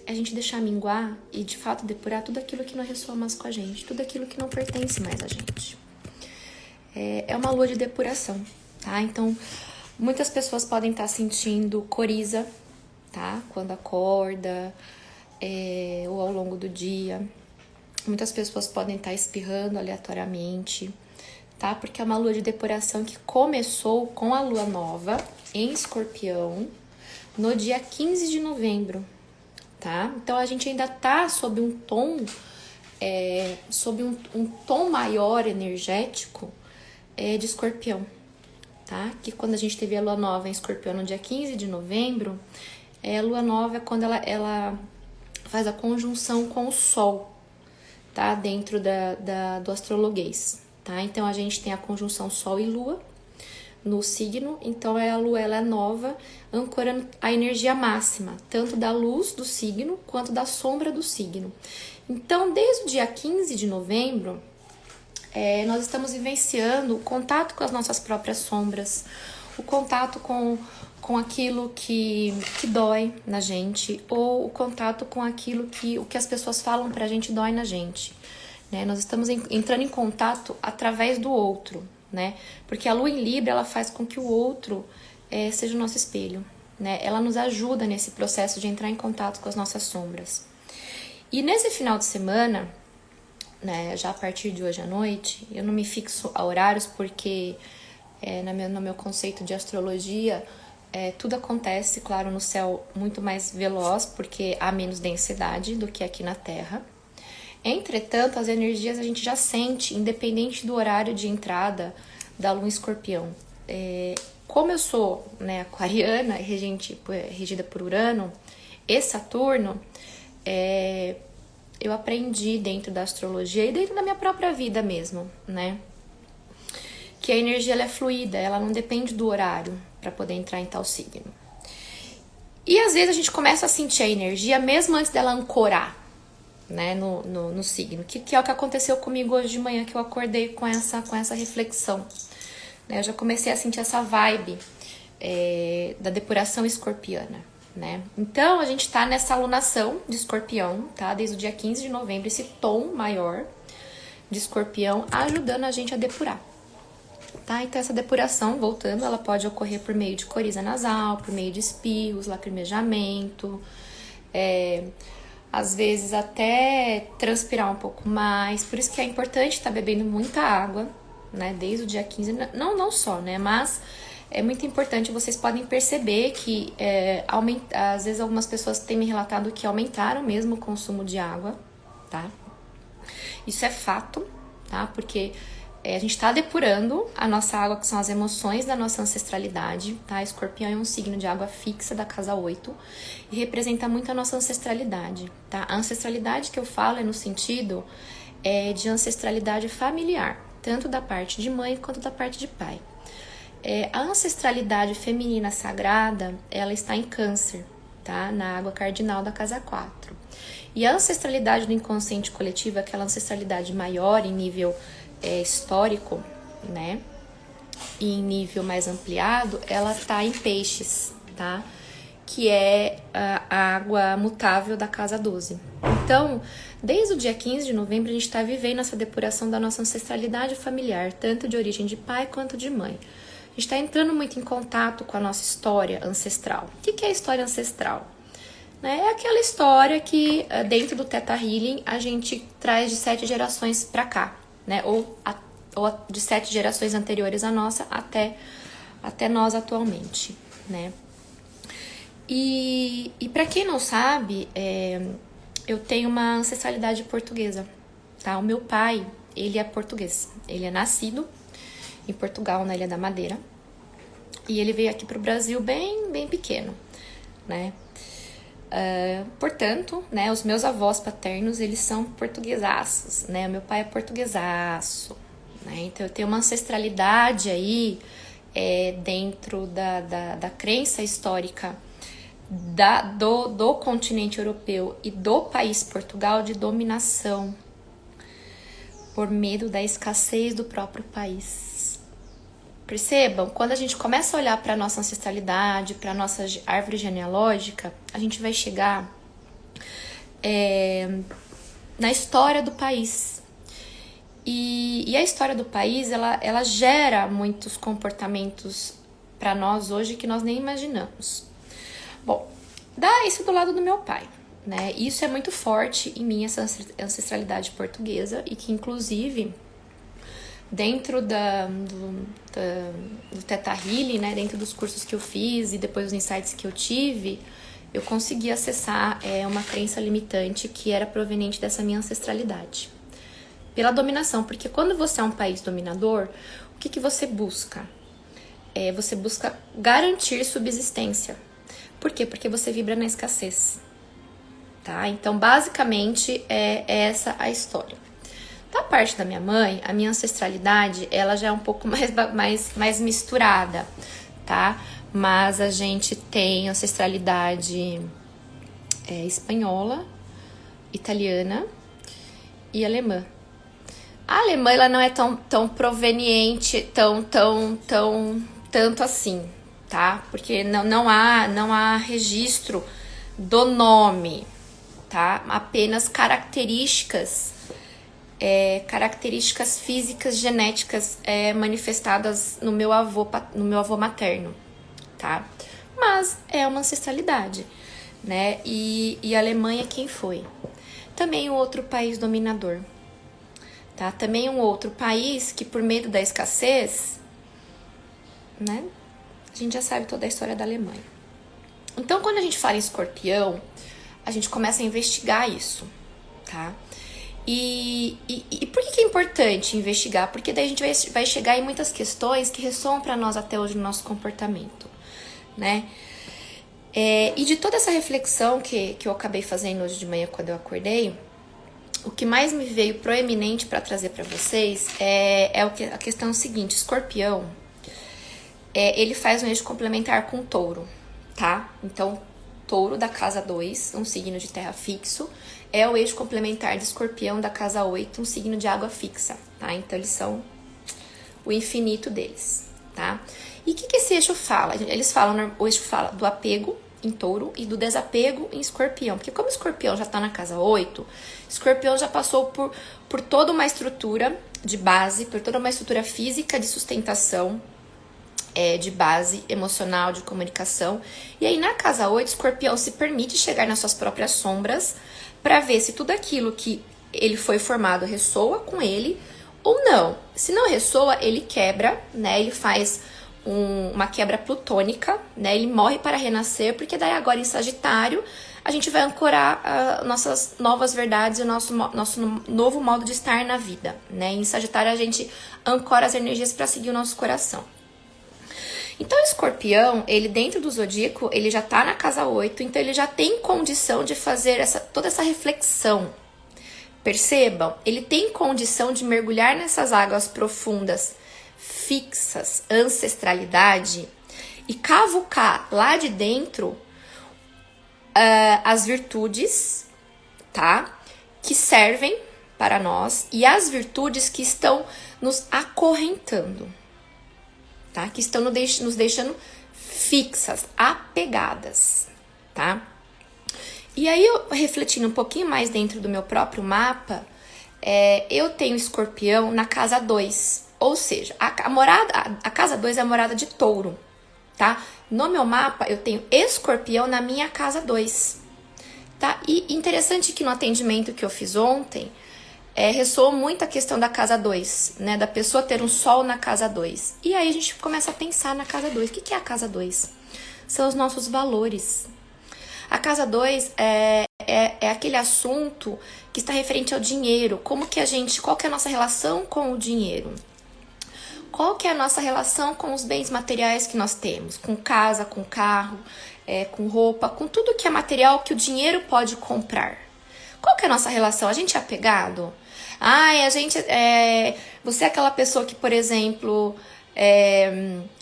é a gente deixar minguar e de fato depurar tudo aquilo que não ressoa mais com a gente, tudo aquilo que não pertence mais a gente. É uma lua de depuração, tá? Então, muitas pessoas podem estar sentindo coriza, tá? Quando acorda, ou ao longo do dia. Muitas pessoas podem estar espirrando aleatoriamente, tá? Porque é uma lua de depuração que começou com a lua nova em Escorpião no dia 15 de novembro, tá? Então a gente ainda tá sob um tom, um tom maior energético de Escorpião, tá? Que quando a gente teve a lua nova em Escorpião no dia 15 de novembro, a lua nova é quando ela faz a conjunção com o Sol, tá? Dentro do astrologuês, tá? Então a gente tem a conjunção Sol e Lua no signo, então a lua ela é nova, ancorando a energia máxima, tanto da luz do signo quanto da sombra do signo. Então, desde o dia 15 de novembro, nós estamos vivenciando o contato com as nossas próprias sombras, o contato com aquilo que dói na gente, ou o contato com aquilo o que as pessoas falam pra gente dói na gente, né? Nós estamos entrando em contato através do outro, né? Porque a lua em Libra, ela faz com que o outro seja o nosso espelho, né? Ela nos ajuda nesse processo de entrar em contato com as nossas sombras. E nesse final de semana, né, já a partir de hoje à noite, eu não me fixo a horários porque no meu conceito de astrologia, tudo acontece, claro, no céu muito mais veloz, porque há menos densidade do que aqui na Terra. Entretanto, as energias a gente já sente, independente do horário de entrada da lua em Escorpião. Como eu sou, né, aquariana, regida por Urano e Saturno, eu aprendi dentro da astrologia e dentro da minha própria vida mesmo, né? Que a energia ela é fluida, ela não depende do horário para poder entrar em tal signo. E às vezes a gente começa a sentir a energia mesmo antes dela ancorar, né, no signo, que é o que aconteceu comigo hoje de manhã, que eu acordei com essa reflexão, né? Eu já comecei a sentir essa vibe da depuração escorpiana, né? Então a gente tá nessa alunação de Escorpião, tá? Desde o dia 15 de novembro, esse tom maior de Escorpião ajudando a gente a depurar, tá? Então essa depuração, voltando, ela pode ocorrer por meio de coriza nasal, por meio de espirros, lacrimejamento, às vezes até transpirar um pouco mais. Por isso que é importante estar bebendo muita água, né? Desde o dia 15, não só, né? Mas é muito importante, vocês podem perceber que às vezes algumas pessoas têm me relatado que aumentaram mesmo o consumo de água, tá? Isso é fato, tá? Porque a gente tá depurando a nossa água, que são as emoções da nossa ancestralidade, tá? Escorpião é um signo de água fixa da casa 8 e representa muito a nossa ancestralidade, tá? A ancestralidade que eu falo é no sentido de ancestralidade familiar, tanto da parte de mãe quanto da parte de pai. A ancestralidade feminina sagrada, ela está em Câncer, tá? Na água cardinal da casa 4. E a ancestralidade do inconsciente coletivo, aquela ancestralidade maior em nível histórico, né? E em nível mais ampliado, ela tá em Peixes, tá? Que é a água mutável da casa 12. Então, desde o dia 15 de novembro, a gente está vivendo essa depuração da nossa ancestralidade familiar, tanto de origem de pai quanto de mãe. A gente está entrando muito em contato com a nossa história ancestral. O que é a história ancestral? É aquela história que dentro do Theta Healing a gente traz de 7 gerações para cá, né? Ou de 7 gerações anteriores à nossa até nós atualmente, né? E para quem não sabe, eu tenho uma ancestralidade portuguesa, tá? O meu pai, ele é português. Ele é nascido em Portugal, na Ilha da Madeira. E ele veio aqui pro Brasil bem pequeno, né? Portanto, né, os meus avós paternos, eles são portuguesaços, né? Meu pai é portuguesaço, né? Então eu tenho uma ancestralidade aí dentro da crença histórica do continente europeu e do país Portugal de dominação por medo da escassez do próprio país. Percebam, quando a gente começa a olhar para a nossa ancestralidade, para a nossa árvore genealógica, a gente vai chegar na história do país. E a história do país, ela gera muitos comportamentos para nós hoje que nós nem imaginamos. Bom, dá isso do lado do meu pai, né? Isso é muito forte em mim, essa ancestralidade portuguesa, e que inclusive dentro do Theta Healing, né, dentro dos cursos que eu fiz e depois dos insights que eu tive, eu consegui acessar uma crença limitante que era proveniente dessa minha ancestralidade. Pela dominação, porque quando você é um país dominador, o que você busca? Você busca garantir subsistência. Por quê? Porque você vibra na escassez. Tá? Então, basicamente, é essa a história. Da parte da minha mãe, a minha ancestralidade, ela já é um pouco mais misturada, tá? Mas a gente tem ancestralidade espanhola, italiana e alemã. A alemã, ela não é tão proveniente, tanto assim, tá? Porque não há registro do nome, tá? Apenas características físicas, genéticas manifestadas no meu avô materno, tá? Mas é uma ancestralidade, né? E a Alemanha quem foi? Também um outro país dominador, tá? Também um outro país que por medo da escassez, né? A gente já sabe toda a história da Alemanha. Então, quando a gente fala em escorpião, a gente começa a investigar isso, tá? E por que é importante investigar? Porque daí a gente vai chegar em muitas questões que ressoam para nós até hoje no nosso comportamento, né? E de toda essa reflexão que eu acabei fazendo hoje de manhã quando eu acordei, o que mais me veio proeminente para trazer para vocês a questão seguinte: escorpião, ele faz um eixo complementar com touro, tá? Então, touro da casa 2, um signo de terra fixo, é o eixo complementar de escorpião da casa 8, um signo de água fixa, tá? Então, eles são o infinito deles, tá? E o que esse eixo fala? O eixo fala do apego em touro e do desapego em escorpião. Porque como escorpião já tá na casa 8, escorpião já passou por toda uma estrutura de base, por toda uma estrutura física de sustentação, de base emocional, de comunicação. E aí na casa 8, escorpião se permite chegar nas suas próprias sombras para ver se tudo aquilo que ele foi formado ressoa com ele ou não. Se não ressoa, ele quebra, né? Ele faz uma quebra plutônica, né? Ele morre para renascer, porque daí agora em Sagitário a gente vai ancorar nossas novas verdades e o nosso novo modo de estar na vida, né? Em Sagitário a gente ancora as energias para seguir o nosso coração. Então, o escorpião, ele dentro do zodíaco, ele já tá na casa 8, então ele já tem condição de fazer toda essa reflexão. Percebam? Ele tem condição de mergulhar nessas águas profundas, fixas, ancestralidade, e cavucar lá de dentro as virtudes, tá? Que servem para nós e as virtudes que estão nos acorrentando. Tá? Que estão nos deixando fixas, apegadas, tá? E aí, eu refletindo um pouquinho mais dentro do meu próprio mapa, eu tenho escorpião na casa 2, ou seja, a casa 2 é a morada de touro, tá? No meu mapa, eu tenho escorpião na minha casa 2, tá? E interessante que no atendimento que eu fiz ontem, ressoou muito a questão da casa 2, né? Da pessoa ter um sol na casa 2. E aí a gente começa a pensar na casa 2. O que é a casa 2? São os nossos valores. A casa 2 é aquele assunto que está referente ao dinheiro. Qual que é a nossa relação com o dinheiro? Qual que é a nossa relação com os bens materiais que nós temos? Com casa, com carro, com roupa, com tudo que é material que o dinheiro pode comprar. Qual que é a nossa relação? A gente é apegado? Você é aquela pessoa que, por exemplo,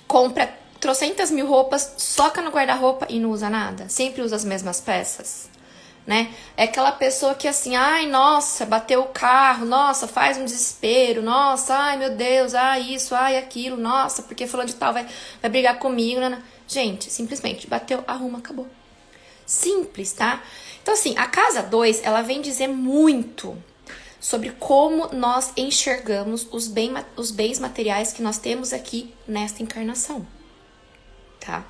compra trocentas mil roupas, soca no guarda-roupa e não usa nada? Sempre usa as mesmas peças, né? É aquela pessoa que assim, nossa, bateu o carro, nossa, faz um desespero, nossa, ai meu Deus, isso, aquilo, nossa, porque fulano de tal vai brigar comigo, né? Gente, simplesmente bateu, arruma, acabou. Simples, tá? Então, assim, a casa 2, ela vem dizer muito sobre como nós enxergamos os bens materiais que nós temos aqui nesta encarnação, tá?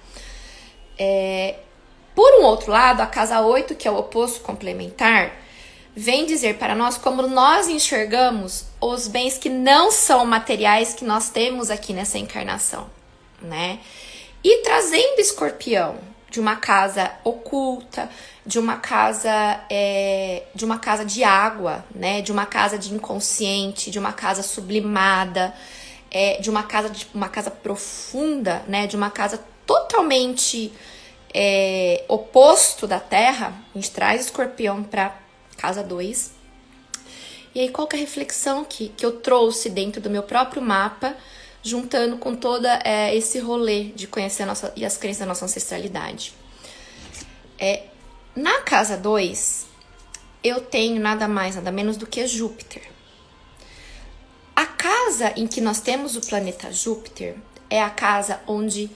Por um outro lado, a casa 8, que é o oposto complementar, vem dizer para nós como nós enxergamos os bens que não são materiais que nós temos aqui nessa encarnação, né? E trazendo Escorpião de uma casa oculta, de uma casa de água, né? De uma casa de inconsciente, de uma casa sublimada, de uma casa profunda, né? De uma casa totalmente oposto da Terra. A gente traz Escorpião para casa 2. E aí, qual que é a reflexão que eu trouxe dentro do meu próprio mapa, juntando com todo esse rolê de conhecer e as crenças da nossa ancestralidade? Na casa 2, eu tenho nada mais, nada menos do que Júpiter. A casa em que nós temos o planeta Júpiter é a casa onde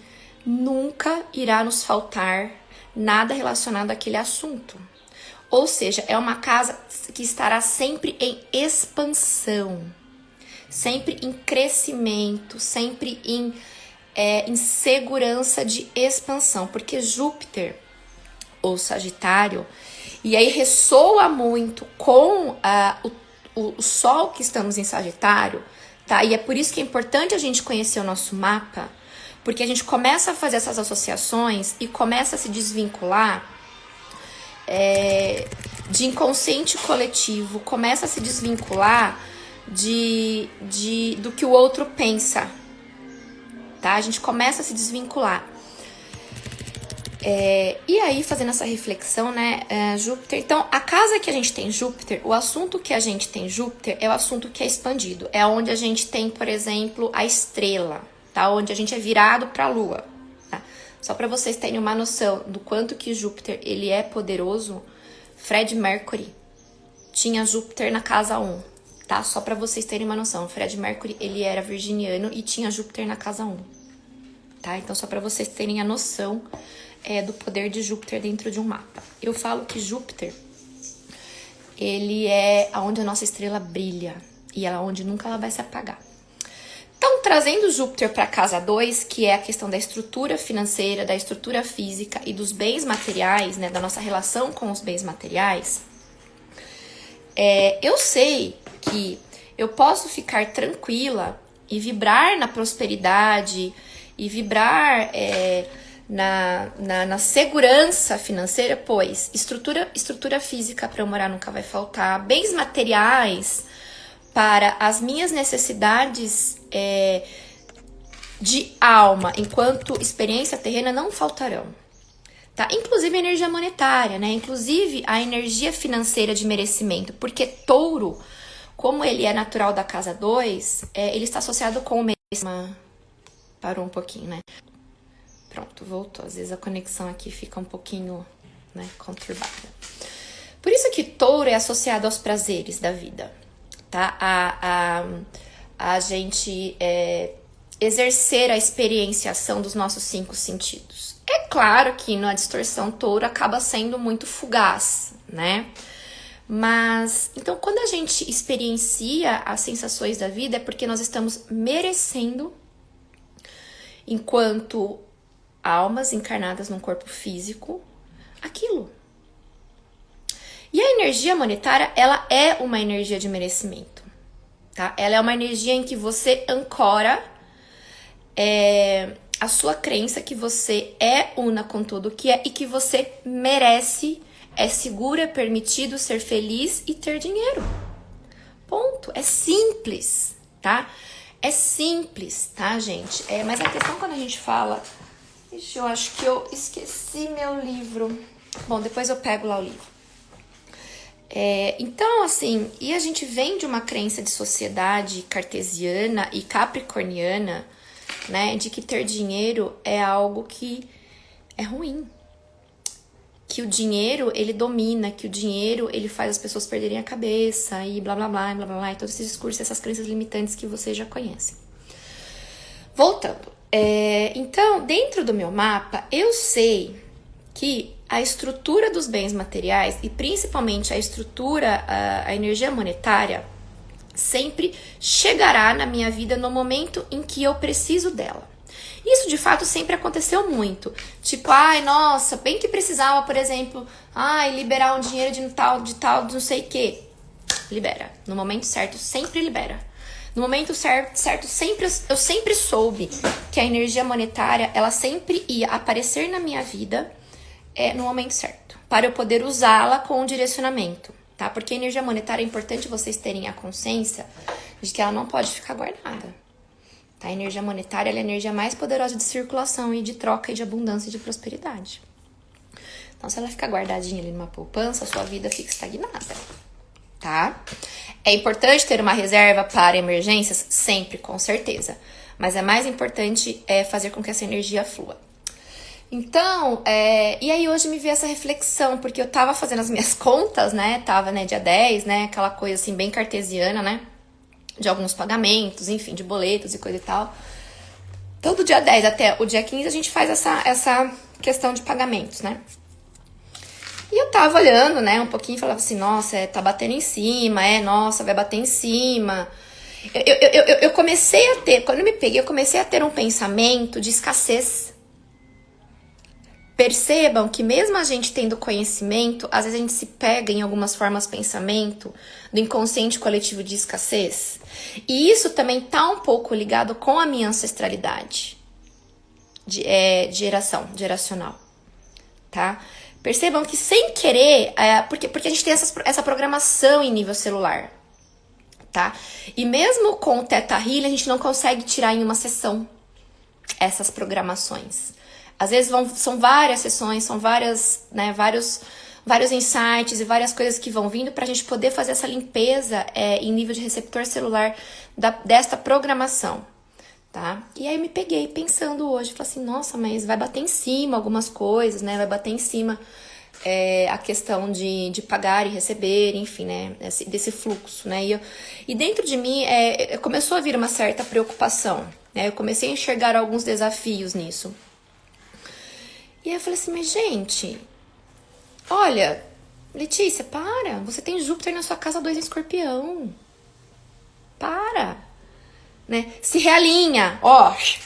nunca irá nos faltar nada relacionado àquele assunto. Ou seja, é uma casa que estará sempre em expansão, sempre em crescimento, sempre em segurança de expansão, porque Júpiter, ou Sagitário, e aí ressoa muito com o Sol que estamos em Sagitário, tá? E é por isso que é importante a gente conhecer o nosso mapa, porque a gente começa a fazer essas associações e começa a se desvincular de inconsciente coletivo, começa a se desvincular do que o outro pensa, tá? A gente começa a se desvincular. E aí, fazendo essa reflexão, né, Júpiter... Então, a casa que a gente tem Júpiter, o assunto que a gente tem Júpiter é o assunto que é expandido. É onde a gente tem, por exemplo, a estrela, tá? Onde a gente é virado para a Lua, tá? Só para vocês terem uma noção do quanto que Júpiter ele é poderoso, Fred Mercury tinha Júpiter na casa 1, tá? Só para vocês terem uma noção, Fred Mercury ele era virginiano e tinha Júpiter na casa 1, tá? Então, só para vocês terem a noção do poder de Júpiter dentro de um mapa. Eu falo que Júpiter, ele é onde a nossa estrela brilha e é onde nunca ela vai se apagar. Então, trazendo Júpiter para a casa 2, que é a questão da estrutura financeira, da estrutura física e dos bens materiais, né, da nossa relação com os bens materiais, eu sei que eu posso ficar tranquila e vibrar na prosperidade e vibrar na segurança financeira, pois estrutura física para eu morar nunca vai faltar, bens materiais para as minhas necessidades de alma, enquanto experiência terrena, não faltarão, tá? Inclusive a energia monetária, né? Inclusive a energia financeira de merecimento, porque Touro, como ele é natural da casa 2, ele está associado com o merecimento. Parou um pouquinho, né? Pronto, voltou. Às vezes a conexão aqui fica um pouquinho, né, conturbada. Por isso que Touro é associado aos prazeres da vida, tá? A gente exercer a experienciação dos nossos 5 sentidos. É claro que na distorção Touro acaba sendo muito fugaz, né? Mas, então, quando a gente experiencia as sensações da vida, é porque nós estamos merecendo, enquanto almas encarnadas num corpo físico, aquilo. E a energia monetária, ela é uma energia de merecimento, tá? Ela é uma energia em que você ancora a sua crença que você é una com tudo que é e que você merece, é seguro, é permitido ser feliz e ter dinheiro. Ponto. É simples, tá? É simples, tá, gente? Mas a questão quando a gente fala... Ixi, eu acho que eu esqueci meu livro. Bom, depois eu pego lá o livro. Então, assim, e a gente vem de uma crença de sociedade cartesiana e capricorniana, né? De que ter dinheiro é algo que é ruim. Que o dinheiro, ele domina, que o dinheiro, ele faz as pessoas perderem a cabeça e blá, blá, blá, blá, blá, blá, e todos esses discursos, essas crenças limitantes que vocês já conhecem. Voltando. Então, dentro do meu mapa, eu sei que a estrutura dos bens materiais e principalmente a estrutura, a energia monetária, sempre chegará na minha vida no momento em que eu preciso dela. Isso, de fato, sempre aconteceu muito. Tipo, ai, nossa, bem que precisava, por exemplo, liberar um dinheiro de tal, de não sei o quê. Libera. No momento certo, sempre libera. No momento certo, eu sempre soube que a energia monetária, ela sempre ia aparecer na minha vida no momento certo, para eu poder usá-la com um direcionamento, tá? Porque a energia monetária é importante vocês terem a consciência de que ela não pode ficar guardada. Tá? A energia monetária ela é a energia mais poderosa de circulação e de troca e de abundância e de prosperidade. Então, se ela ficar guardadinha ali numa poupança, a sua vida fica estagnada, tá? É importante ter uma reserva para emergências? Sempre, com certeza. Mas é mais importante fazer com que essa energia flua. Então, e aí hoje me veio essa reflexão, porque eu tava fazendo as minhas contas, né? Tava, dia 10, né? Aquela coisa assim, bem cartesiana, né? De alguns pagamentos, enfim, de boletos e coisa e tal. Todo dia 10 até o dia 15 a gente faz essa questão de pagamentos, né? E eu tava olhando, né, um pouquinho e falava assim, nossa, tá batendo em cima, nossa, vai bater em cima. Eu comecei a ter, quando eu me peguei, eu comecei a ter um pensamento de escassez. Percebam que mesmo a gente tendo conhecimento, às vezes a gente se pega em algumas formas de pensamento do inconsciente coletivo de escassez. E isso também tá um pouco ligado com a minha ancestralidade de geracional, tá? Percebam que sem querer, porque a gente tem essa programação em nível celular, tá? E mesmo com o Theta Healing, a gente não consegue tirar em uma sessão essas programações. Às vezes são várias sessões, são vários insights e várias coisas que vão vindo para a gente poder fazer essa limpeza em nível de receptor celular desta programação, tá? E aí eu me peguei pensando hoje, falei assim, nossa, mas vai bater em cima algumas coisas, né? Vai bater em cima a questão de pagar e receber, enfim, né? Desse fluxo, né? E dentro de mim começou a vir uma certa preocupação, né? Eu comecei a enxergar alguns desafios nisso. E aí eu falei assim, mas gente, olha, Letícia, para, você tem Júpiter na sua casa 2 em Escorpião. Para, né? Se realinha,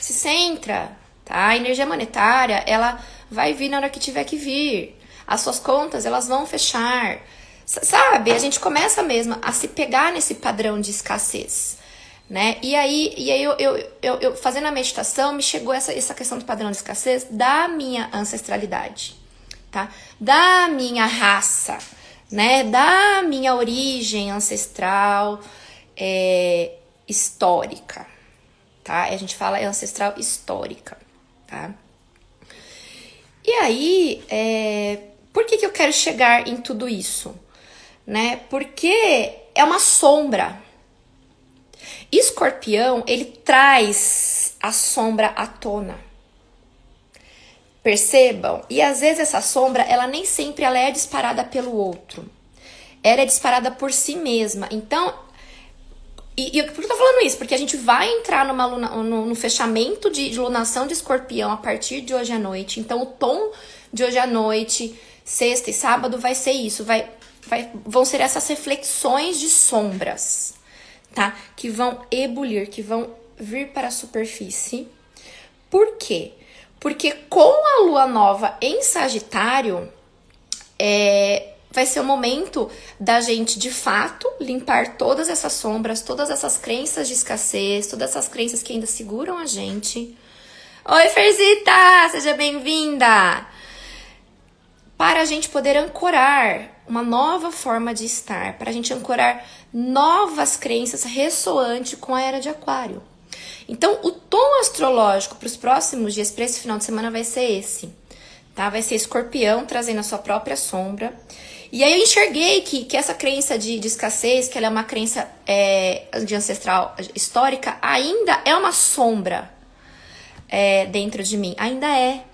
se centra, tá? A energia monetária, ela vai vir na hora que tiver que vir. As suas contas, elas vão fechar. Sabe, a gente começa mesmo a se pegar nesse padrão de escassez, né? E aí eu fazendo a meditação, me chegou essa questão do padrão de escassez da minha ancestralidade, tá? Da minha raça, né? Da minha origem ancestral histórica, tá? A gente fala ancestral histórica, tá? E aí, por que eu quero chegar em tudo isso, né? Porque é uma sombra. Escorpião, ele traz a sombra à tona. Percebam? E às vezes essa sombra, ela nem sempre ela é disparada pelo outro. Ela é disparada por si mesma. Então, por que eu tô falando isso? Porque a gente vai entrar no fechamento de lunação de Escorpião a partir de hoje à noite. Então, o tom de hoje à noite, sexta e sábado, vai ser isso. Vão ser essas reflexões de sombras, tá? Que vão ebulir, que vão vir para a superfície. Por quê? Porque com a lua nova em Sagitário, vai ser o momento da gente, de fato, limpar todas essas sombras, todas essas crenças de escassez, todas essas crenças que ainda seguram a gente. Oi, Ferzita! Seja bem-vinda! Para a gente poder ancorar uma nova forma de estar, para a gente ancorar novas crenças ressoantes com a era de Aquário. Então, o tom astrológico para os próximos dias, para esse final de semana, vai ser esse, tá? Vai ser Escorpião trazendo a sua própria sombra. E aí eu enxerguei que essa crença de escassez, que ela é uma crença de ancestral histórica, ainda é uma sombra dentro de mim, ainda é.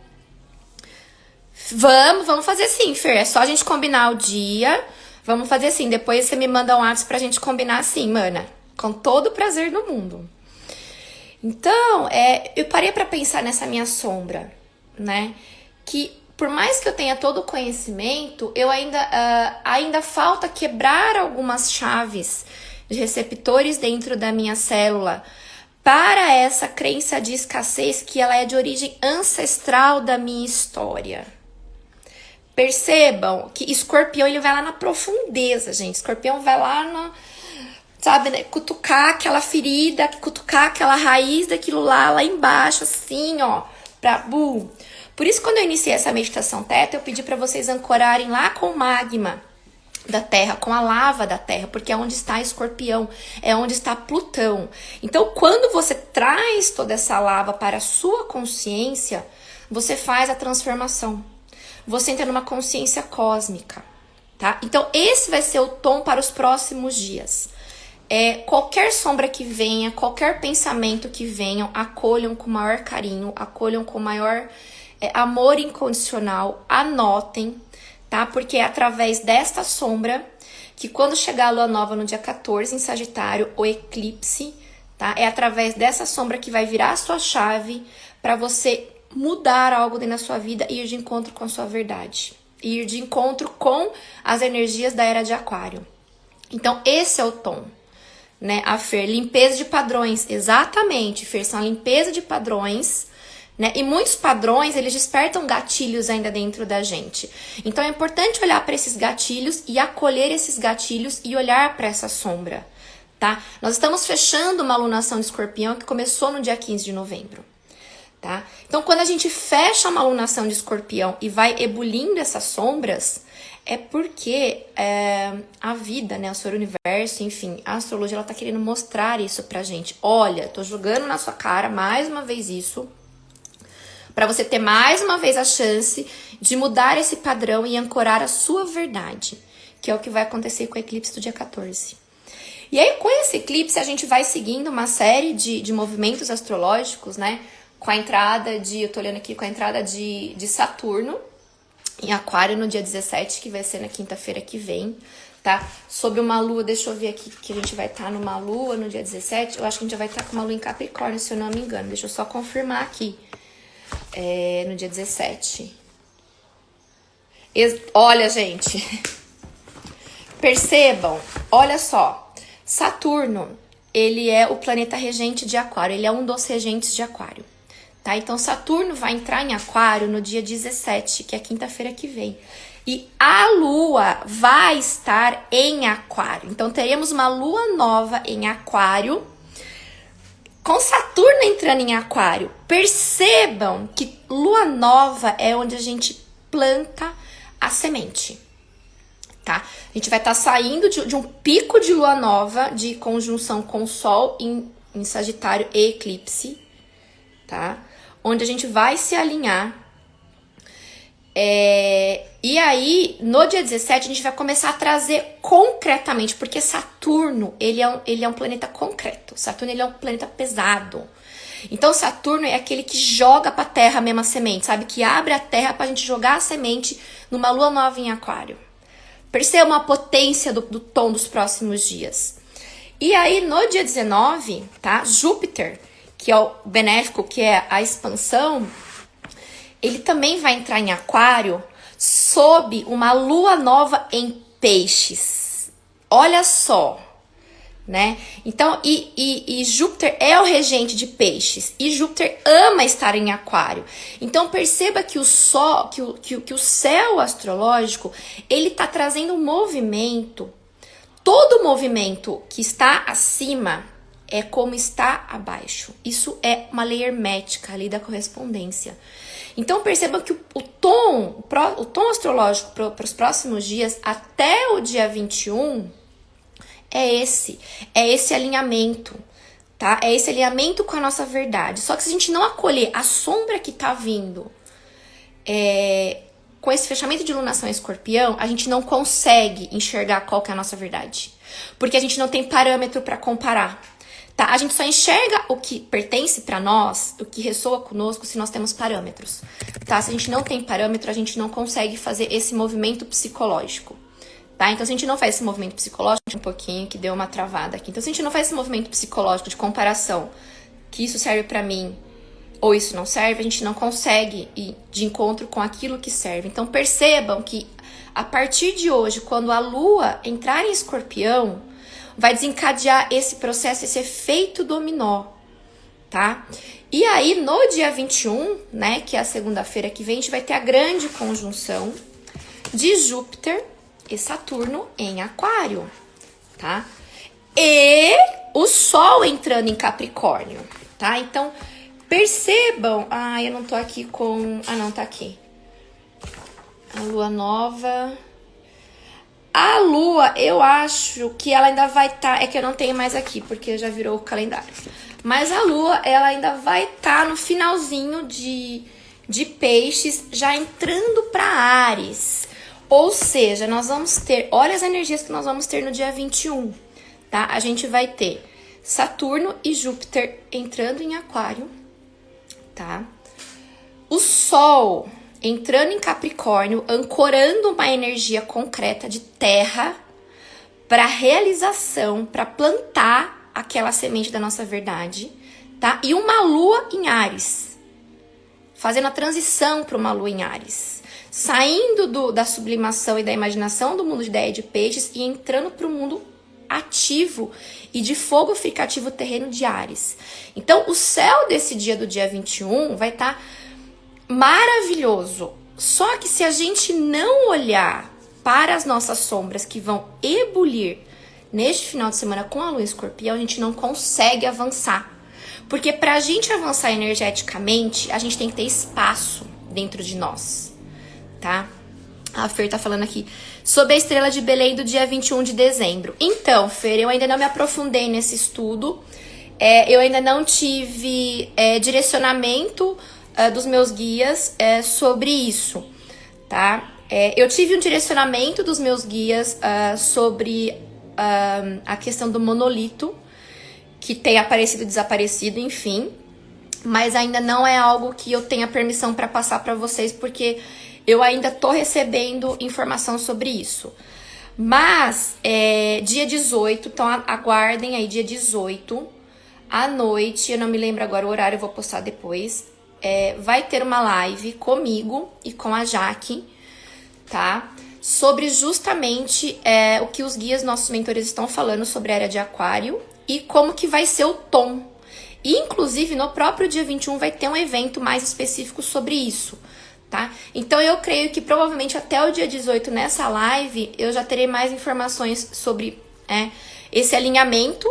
Vamos fazer assim, Fer, é só a gente combinar o dia, vamos fazer assim, depois você me manda um WhatsApp pra gente combinar assim, mana, com todo o prazer do mundo. Então, eu parei pra pensar nessa minha sombra, né, que por mais que eu tenha todo o conhecimento, eu ainda falta quebrar algumas chaves de receptores dentro da minha célula para essa crença de escassez que ela é de origem ancestral da minha história. Percebam que escorpião, ele vai lá na profundeza, gente. Escorpião vai lá no, sabe, né? Cutucar aquela ferida, cutucar aquela raiz daquilo lá embaixo, assim, ó, pra boom. Por isso, quando eu iniciei essa meditação teta, eu pedi para vocês ancorarem lá com o magma da Terra, com a lava da Terra, porque é onde está Escorpião, é onde está Plutão. Então, quando você traz toda essa lava para a sua consciência, você faz a transformação. Você entra numa consciência cósmica, tá? Então, esse vai ser o tom para os próximos dias. Qualquer sombra que venha, qualquer pensamento que venham, acolham com maior carinho, acolham com maior amor incondicional, anotem, tá? Porque é através desta sombra que quando chegar a lua nova no dia 14 em Sagitário, o eclipse, tá? É através dessa sombra que vai virar a sua chave para você mudar algo dentro da sua vida e ir de encontro com a sua verdade. Ir de encontro com as energias da era de Aquário. Então, esse é o tom, né? A Fer, limpeza de padrões. Exatamente, Fer, são a limpeza de padrões, né? E muitos padrões, eles despertam gatilhos ainda dentro da gente. Então, é importante olhar para esses gatilhos e acolher esses gatilhos e olhar para essa sombra, tá? Nós estamos fechando uma alunação de Escorpião que começou no dia 15 de novembro. Tá? Então, quando a gente fecha uma alunação de Escorpião e vai ebulindo essas sombras, é porque a vida, né, o seu universo, enfim, a astrologia, ela tá querendo mostrar isso pra gente. Olha, tô jogando na sua cara mais uma vez isso, pra você ter mais uma vez a chance de mudar esse padrão e ancorar a sua verdade, que é o que vai acontecer com o eclipse do dia 14. E aí, com esse eclipse, a gente vai seguindo uma série de movimentos astrológicos, né? Com a entrada eu tô olhando aqui, com a entrada de Saturno em Aquário no dia 17, que vai ser na quinta-feira que vem, tá? Sob uma lua, deixa eu ver aqui, que a gente vai estar numa lua no dia 17, eu acho que a gente já vai estar com uma lua em Capricórnio, se eu não me engano, deixa eu só confirmar aqui, no dia 17. Olha, gente, percebam, olha só, Saturno, ele é o planeta regente de Aquário, ele é um dos regentes de Aquário. Tá? Então, Saturno vai entrar em Aquário no dia 17, que é quinta-feira que vem. E a Lua vai estar em Aquário. Então, teremos uma Lua nova em Aquário, com Saturno entrando em Aquário. Percebam que Lua nova é onde a gente planta a semente. Tá? A gente vai estar saindo de um pico de Lua nova, de conjunção com o Sol em Sagitário e eclipse, tá? Onde a gente vai se alinhar. E aí, no dia 17, a gente vai começar a trazer concretamente, porque Saturno, ele é um planeta concreto. Saturno, ele é um planeta pesado. Então, Saturno é aquele que joga pra Terra a mesma semente, sabe? Que abre a Terra pra gente jogar a semente numa lua nova em Aquário. Perceba a potência do tom dos próximos dias. E aí, no dia 19, tá? Júpiter, que é o benéfico, que é a expansão, ele também vai entrar em Aquário sob uma lua nova em Peixes. Olha só, né? Então, e Júpiter é o regente de Peixes, e Júpiter ama estar em Aquário. Então, perceba que o Sol, que o céu astrológico, ele tá trazendo um movimento. Todo movimento que está acima é como está abaixo. Isso é uma lei hermética, a lei da correspondência. Então, percebam que o tom astrológico para os próximos dias, até o dia 21, é esse alinhamento, tá? É esse alinhamento com a nossa verdade. Só que se a gente não acolher a sombra que tá vindo, com esse fechamento de lunação em Escorpião, a gente não consegue enxergar qual que é a nossa verdade. Porque a gente não tem parâmetro para comparar. Tá? A gente só enxerga o que pertence para nós, o que ressoa conosco, se nós temos parâmetros. Tá? Se a gente não tem parâmetro, a gente não consegue fazer esse movimento psicológico. Tá? Então, se a gente não faz esse movimento psicológico, um pouquinho que deu uma travada aqui. Então, se a gente não faz esse movimento psicológico de comparação, que isso serve para mim ou isso não serve, a gente não consegue ir de encontro com aquilo que serve. Então percebam que a partir de hoje, quando a Lua entrar em Escorpião, vai desencadear esse processo, esse efeito dominó, tá? E aí, no dia 21, né, que é a segunda-feira que vem, a gente vai ter a grande conjunção de Júpiter e Saturno em Aquário, tá? E o Sol entrando em Capricórnio, tá? Então, percebam... Ah, eu não tô aqui com... Ah, não, tá aqui. A Lua Nova... A Lua, eu acho que ela ainda vai estar... É que eu não tenho mais aqui, porque já virou o calendário. Mas a Lua, ela ainda vai estar no finalzinho de Peixes, já entrando para Áries. Ou seja, nós vamos ter... Olha as energias que nós vamos ter no dia 21, tá? A gente vai ter Saturno e Júpiter entrando em Aquário, tá? O Sol entrando em Capricórnio, ancorando uma energia concreta de terra para realização, para plantar aquela semente da nossa verdade, tá? E uma Lua em Áries, fazendo a transição para uma Lua em Áries, saindo da sublimação e da imaginação do mundo de ideia de peixes e entrando para o mundo ativo e de fogo fricativo terreno de Áries. Então, o céu desse dia do dia 21 vai estar maravilhoso. Só que se a gente não olhar para as nossas sombras que vão ebulir neste final de semana com a Lua em Escorpião, a gente não consegue avançar. Porque para a gente avançar energeticamente, a gente tem que ter espaço dentro de nós, tá? A Fer tá falando aqui sobre a estrela de Belém do dia 21 de dezembro. Então, Fer, eu ainda não me aprofundei nesse estudo. Eu ainda não tive direcionamento dos meus guias sobre isso, tá? Eu tive um direcionamento dos meus guias sobre a questão do monolito, que tem aparecido e desaparecido, enfim. Mas ainda não é algo que eu tenha permissão para passar para vocês, porque eu ainda tô recebendo informação sobre isso. Mas, dia 18, então aguardem aí, dia 18, à noite, eu não me lembro agora o horário, eu vou postar depois. Vai ter uma live comigo e com a Jaque, tá? Sobre justamente o que os guias, nossos mentores, estão falando sobre a era de Aquário e como que vai ser o tom. E, inclusive, no próprio dia 21 vai ter um evento mais específico sobre isso, tá? Então, eu creio que provavelmente até o dia 18, nessa live, eu já terei mais informações sobre esse alinhamento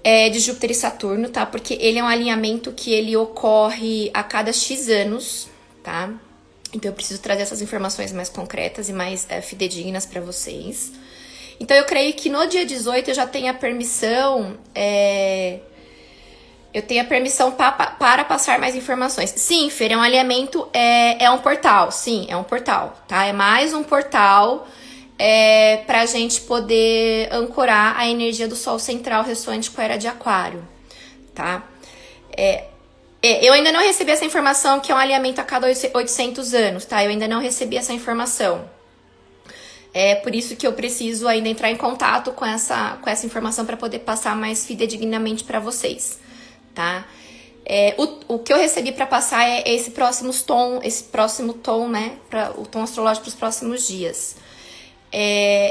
de Júpiter e Saturno, tá? Porque ele é um alinhamento que ele ocorre a cada X anos, tá? Então, eu preciso trazer essas informações mais concretas e mais fidedignas para vocês. Então, eu creio que no dia 18 eu já tenho a permissão... Eu tenho a permissão para passar mais informações. Sim, Fer, é um alinhamento, é um portal. Sim, é um portal, tá? É mais um portal pra gente poder ancorar a energia do Sol central ressoante com a era de Aquário, tá? Eu ainda não recebi essa informação que é um alinhamento a cada 800 anos, tá? Eu ainda não recebi essa informação. Por isso que eu preciso ainda entrar em contato com essa informação para poder passar mais fidedignamente para vocês, tá? O que eu recebi para passar é esse próximo tom, né? O tom astrológico para os próximos dias.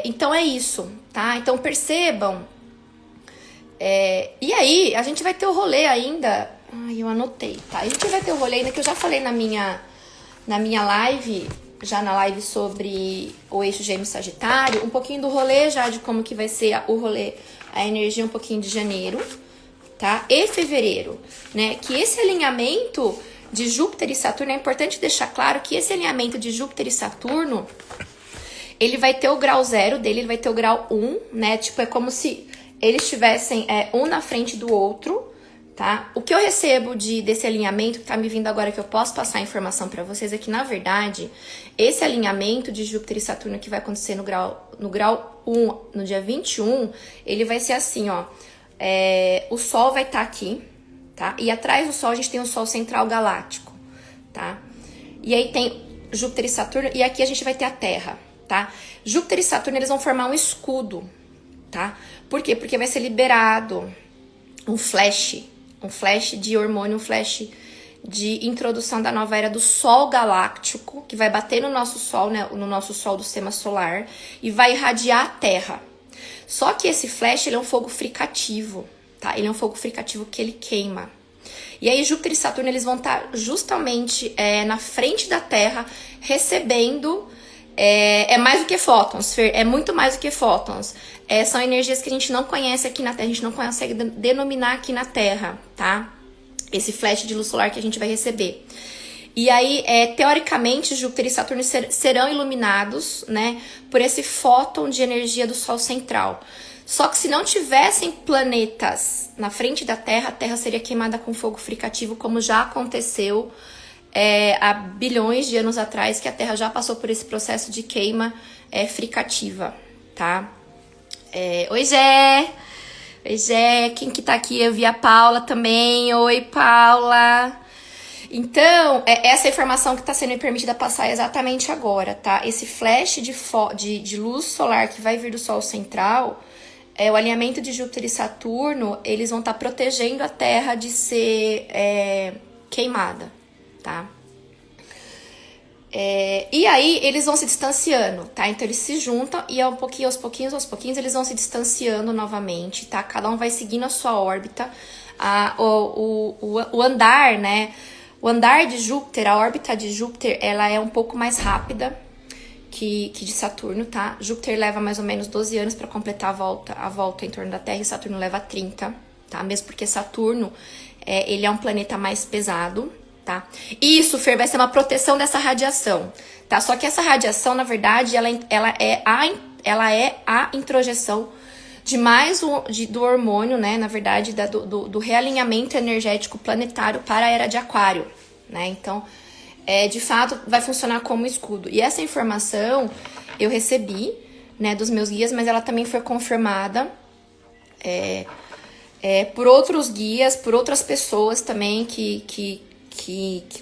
Então é isso, tá? Então percebam. E aí, a gente vai ter o rolê ainda. Ai, eu anotei, tá? A gente vai ter o rolê ainda que eu já falei na minha live, já na live sobre o eixo Gêmeos Sagitário, um pouquinho do rolê já, de como que vai ser o rolê, a energia um pouquinho de janeiro, tá? E fevereiro, né? Que esse alinhamento de Júpiter e Saturno, é importante deixar claro que esse alinhamento de Júpiter e Saturno, ele vai ter o grau 0 dele, ele vai ter o grau 1, né? Tipo, é como se eles estivessem um na frente do outro, tá? O que eu recebo desse alinhamento, que tá me vindo agora, que eu posso passar a informação pra vocês, é que, na verdade, esse alinhamento de Júpiter e Saturno que vai acontecer no grau 1, no dia 21, ele vai ser assim, ó. O Sol vai estar aqui, tá? E atrás do Sol a gente tem o Sol central galáctico, tá? E aí tem Júpiter e Saturno, e aqui a gente vai ter a Terra, tá? Júpiter e Saturno, eles vão formar um escudo, tá? Por quê? Porque vai ser liberado um flash de hormônio, um flash de introdução da nova era do Sol galáctico, que vai bater no nosso Sol, né, no nosso Sol do sistema solar, e vai irradiar a Terra. Só que esse flash, ele é um fogo fricativo, tá? Ele é um fogo fricativo que ele queima. E aí Júpiter e Saturno, eles vão estar justamente na frente da Terra, recebendo... É mais do que fótons, Fer, é muito mais do que fótons. São energias que a gente não conhece aqui na Terra, a gente não consegue denominar aqui na Terra, tá? Esse flash de luz solar que a gente vai receber. E aí, teoricamente, Júpiter e Saturno serão iluminados, né, por esse fóton de energia do Sol central. Só que se não tivessem planetas na frente da Terra, a Terra seria queimada com fogo fricativo, como já aconteceu há bilhões de anos atrás, que a Terra já passou por esse processo de queima fricativa, tá? Oi, Gé! Oi, Gé! Quem que tá aqui? Eu vi a Paula também. Oi, Paula! Então, essa informação que está sendo me permitida passar exatamente agora, tá? Esse flash de luz solar que vai vir do Sol central, o alinhamento de Júpiter e Saturno, eles vão estar protegendo a Terra de ser queimada, tá? E aí, eles vão se distanciando, tá? Então, eles se juntam e aos pouquinhos, eles vão se distanciando novamente, tá? Cada um vai seguindo a sua órbita. O andar, né? O andar de Júpiter, a órbita de Júpiter, ela é um pouco mais rápida que de Saturno, tá? Júpiter leva mais ou menos 12 anos para completar a volta em torno da Terra e Saturno leva 30, tá? Mesmo porque Saturno, ele é um planeta mais pesado, tá? Isso, Fer, vai ser uma proteção dessa radiação, tá? Só que essa radiação, na verdade, ela é a introjeção de do hormônio, né? Na verdade, do realinhamento energético planetário para a era de Aquário, né? Então, de fato, vai funcionar como escudo. E essa informação eu recebi, né, dos meus guias, mas ela também foi confirmada por outros guias, por outras pessoas também que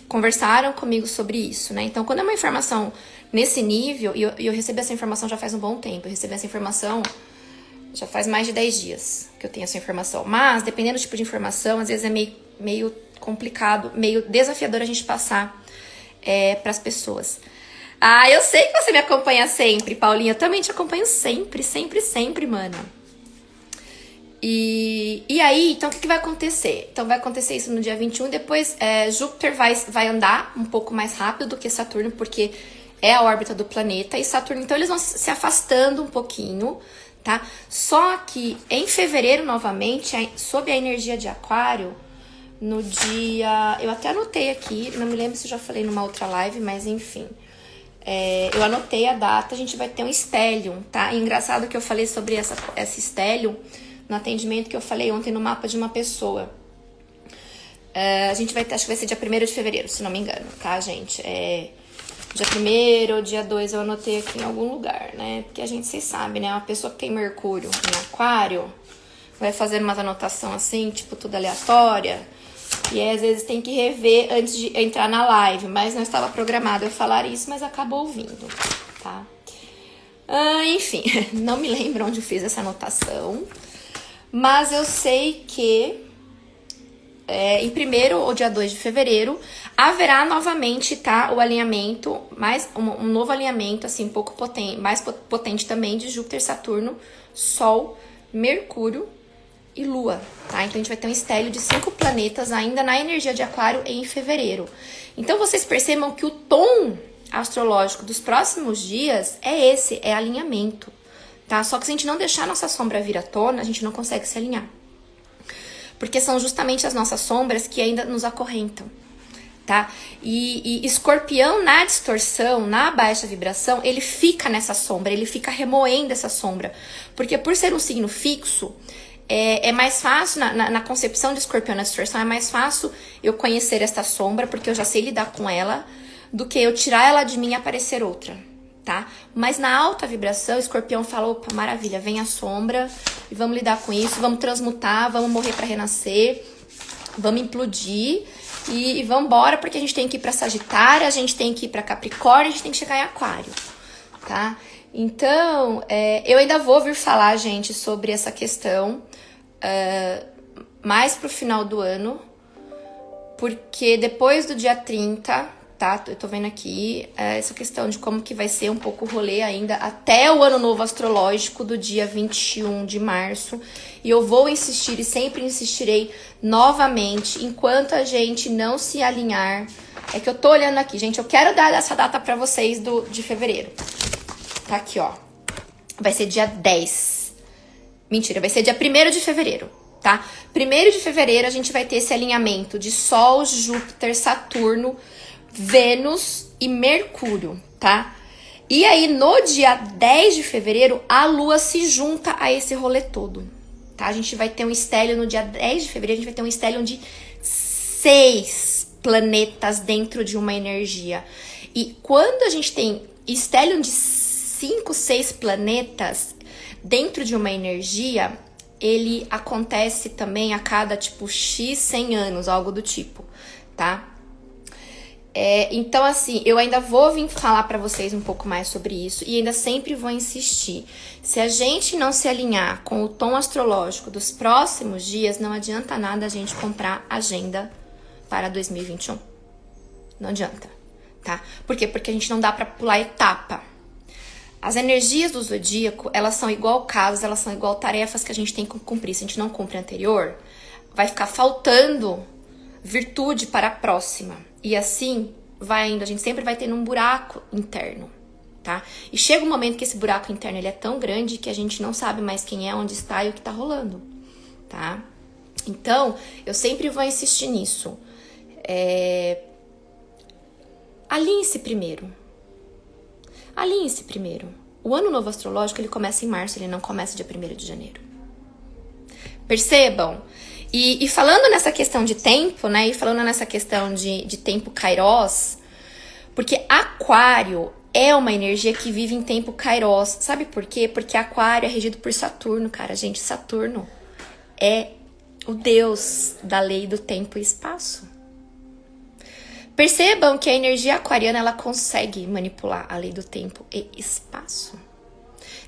conversaram comigo sobre isso, né? Então, quando é uma informação nesse nível, e eu recebi essa informação já faz um bom tempo, eu recebi essa informação já faz mais de 10 dias que eu tenho essa informação. Mas, dependendo do tipo de informação, às vezes é meio complicado, meio desafiador a gente passar para as pessoas. Ah, eu sei que você me acompanha sempre, Paulinha. Eu também te acompanho sempre, sempre, sempre, mana. E aí, então, o que vai acontecer? Então, vai acontecer isso no dia 21. Depois, Júpiter vai andar um pouco mais rápido do que Saturno, porque é a órbita do planeta. E Saturno, então, eles vão se afastando um pouquinho, tá? Só que em fevereiro, novamente, sob a energia de Aquário, no dia... Eu até anotei aqui, não me lembro se eu já falei numa outra live, mas enfim. Eu anotei a data, a gente vai ter um stellium, tá? E engraçado que eu falei sobre esse stellium no atendimento que eu falei ontem no mapa de uma pessoa. A gente vai ter, acho que vai ser dia 1º de fevereiro, se não me engano, tá, gente? Dia 1º ou dia 2 eu anotei aqui em algum lugar, né? Porque a gente, vocês sabem, né? Uma pessoa que tem Mercúrio em Aquário vai fazendo umas anotações assim, tipo, tudo aleatória. E aí, às vezes, tem que rever antes de entrar na live. Mas não estava programado eu falar isso, mas acabou ouvindo, tá? Enfim, não me lembro onde eu fiz essa anotação. Mas eu sei que em 1º ou dia 2 de fevereiro haverá novamente, tá, o alinhamento, um novo alinhamento, assim, um pouco potente, mais potente também, de Júpiter, Saturno, Sol, Mercúrio e Lua, tá? Então a gente vai ter um stellium de 5 planetas ainda na energia de Aquário em fevereiro. Então vocês percebam que o tom astrológico dos próximos dias é alinhamento, tá? Só que se a gente não deixar nossa sombra vir à tona, a gente não consegue se alinhar. Porque são justamente as nossas sombras que ainda nos acorrentam, tá? E Escorpião na distorção, na baixa vibração, ele fica nessa sombra, ele fica remoendo essa sombra. Porque por ser um signo fixo, é mais fácil, na concepção de Escorpião na distorção, é mais fácil eu conhecer esta sombra, porque eu já sei lidar com ela, do que eu tirar ela de mim e aparecer outra, tá? Mas na alta vibração, Escorpião fala, opa, maravilha, vem a sombra e vamos lidar com isso, vamos transmutar, vamos morrer para renascer, vamos implodir e vamos embora, porque a gente tem que ir para Sagitário, a gente tem que ir para Capricórnio, a gente tem que chegar em Aquário, tá? Então, eu ainda vou vir falar, gente, sobre essa questão mais pro final do ano, porque depois do dia 30, tá? Eu tô vendo aqui essa questão de como que vai ser um pouco o rolê ainda até o ano novo astrológico do dia 21 de março. E eu vou insistir e sempre insistirei novamente, enquanto a gente não se alinhar. É que eu tô olhando aqui, gente, eu quero dar essa data pra vocês de fevereiro. Tá aqui, ó. Vai ser dia 10. Mentira, vai ser dia 1º de fevereiro, tá? 1º de fevereiro a gente vai ter esse alinhamento de Sol, Júpiter, Saturno, Vênus e Mercúrio, tá? E aí, no dia 10 de fevereiro, a Lua se junta a esse rolê todo, tá? A gente vai ter um estélio no dia 10 de fevereiro, a gente vai ter um estélio de 6 planetas dentro de uma energia. E quando a gente tem estélio de 5, 6 planetas dentro de uma energia, ele acontece também a cada, tipo, X 100 anos, algo do tipo, tá? Então, assim, eu ainda vou vir falar pra vocês um pouco mais sobre isso e ainda sempre vou insistir. Se a gente não se alinhar com o tom astrológico dos próximos dias, não adianta nada a gente comprar agenda para 2021. Não adianta, tá? Por quê? Porque a gente não dá pra pular etapa. As energias do zodíaco, elas são igual casos, elas são igual tarefas que a gente tem que cumprir. Se a gente não cumpre a anterior, vai ficar faltando virtude para a próxima. E assim vai indo, a gente sempre vai tendo um buraco interno, tá? E chega um momento que esse buraco interno ele é tão grande que a gente não sabe mais quem é, onde está e o que tá rolando, tá? Então, eu sempre vou insistir nisso. Alinhe-se primeiro. Alinhe-se primeiro. O ano novo astrológico, ele começa em março, ele não começa dia 1º de janeiro. Percebam? E falando nessa questão de tempo, né? E falando nessa questão de tempo Kairos, porque Aquário é uma energia que vive em tempo Kairos. Sabe por quê? Porque Aquário é regido por Saturno, cara. Gente, Saturno é o deus da lei do tempo e espaço. Percebam que a energia aquariana, ela consegue manipular a lei do tempo e espaço.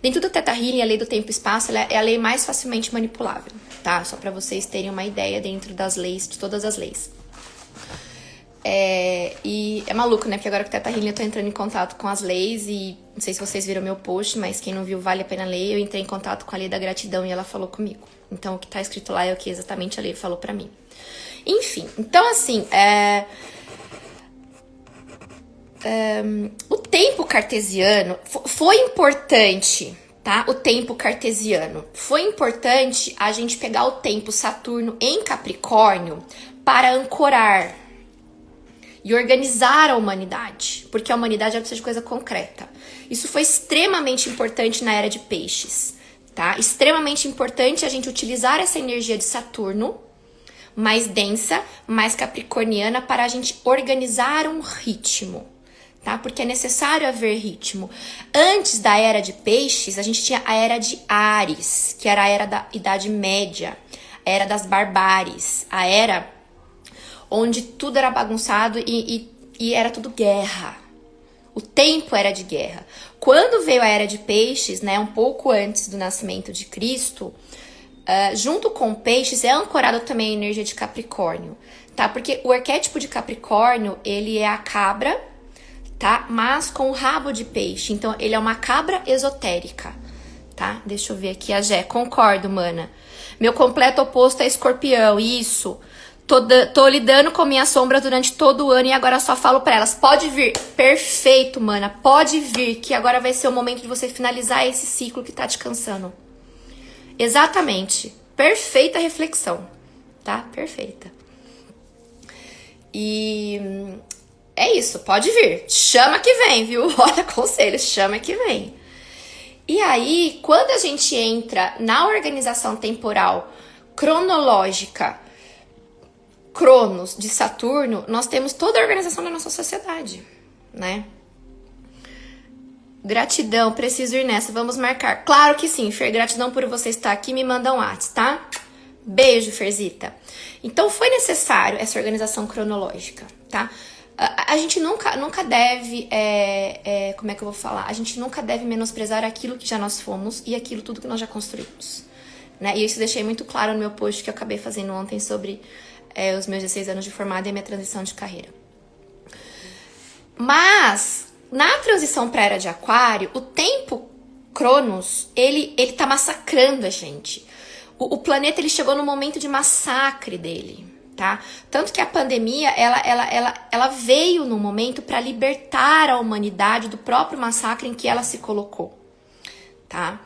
Dentro do Theta Healing, a lei do tempo e espaço ela é a lei mais facilmente manipulável, tá? Só para vocês terem uma ideia dentro das leis, de todas as leis. E é maluco, né? Porque agora com o Theta Healing eu tô entrando em contato com as leis e não sei se vocês viram meu post, mas quem não viu vale a pena ler. Eu entrei em contato com a lei da gratidão e ela falou comigo. Então o que tá escrito lá é o que exatamente a lei falou pra mim. Enfim, então assim, o tempo cartesiano foi importante, tá? O tempo cartesiano. Foi importante a gente pegar o tempo Saturno em Capricórnio para ancorar e organizar a humanidade, porque a humanidade precisa de coisa concreta. Isso foi extremamente importante na era de Peixes, tá? Extremamente importante a gente utilizar essa energia de Saturno, mais densa, mais capricorniana, para a gente organizar um ritmo, tá? Porque é necessário haver ritmo. Antes da era de Peixes, a gente tinha a era de Áries, que era a era da Idade Média, a era das barbáries, a era onde tudo era bagunçado e era tudo guerra. O tempo era de guerra. Quando veio a era de Peixes, né, um pouco antes do nascimento de Cristo, junto com Peixes é ancorado também a energia de Capricórnio, tá? Porque o arquétipo de Capricórnio, ele é a cabra, tá? Mas com o rabo de peixe. Então, ele é uma cabra esotérica, tá? Deixa eu ver aqui a Gé. Concordo, mana. Meu completo oposto é Escorpião. Isso. Tô lidando com minha sombra durante todo o ano e agora só falo pra elas. Pode vir. Perfeito, mana. Pode vir, que agora vai ser o momento de você finalizar esse ciclo que tá te cansando. Exatamente. Perfeita reflexão, tá? Perfeita. E é isso, pode vir. Chama que vem, viu? Olha, conselho, chama que vem. E aí, quando a gente entra na organização temporal cronológica, Cronos de Saturno, nós temos toda a organização da nossa sociedade, né? Gratidão, preciso ir nessa, vamos marcar. Claro que sim, Fer, gratidão por você estar aqui, me manda um WhatsApp, tá? Beijo, Ferzita. Então, foi necessário essa organização cronológica, tá? A gente nunca deve, como é que eu vou falar? A gente nunca deve menosprezar aquilo que já nós fomos e aquilo tudo que nós já construímos, né? E isso eu deixei muito claro no meu post que eu acabei fazendo ontem sobre os meus 16 anos de formada e a minha transição de carreira. Mas, na transição para a Era de Aquário, o tempo Cronos, ele tá massacrando a gente. O planeta, ele chegou no momento de massacre dele, tá? Tanto que a pandemia, ela veio no momento para libertar a humanidade do próprio massacre em que ela se colocou, tá?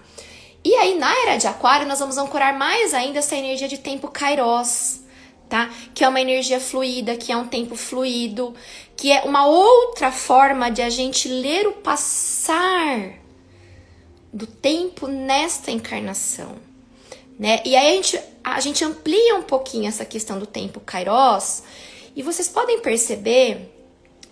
E aí, na Era de Aquário, nós vamos ancorar mais ainda essa energia de tempo Kairos, tá? Que é uma energia fluida, que é um tempo fluido, que é uma outra forma de a gente ler o passar do tempo nesta encarnação, né? E aí a gente amplia um pouquinho essa questão do tempo Kairos, e vocês podem perceber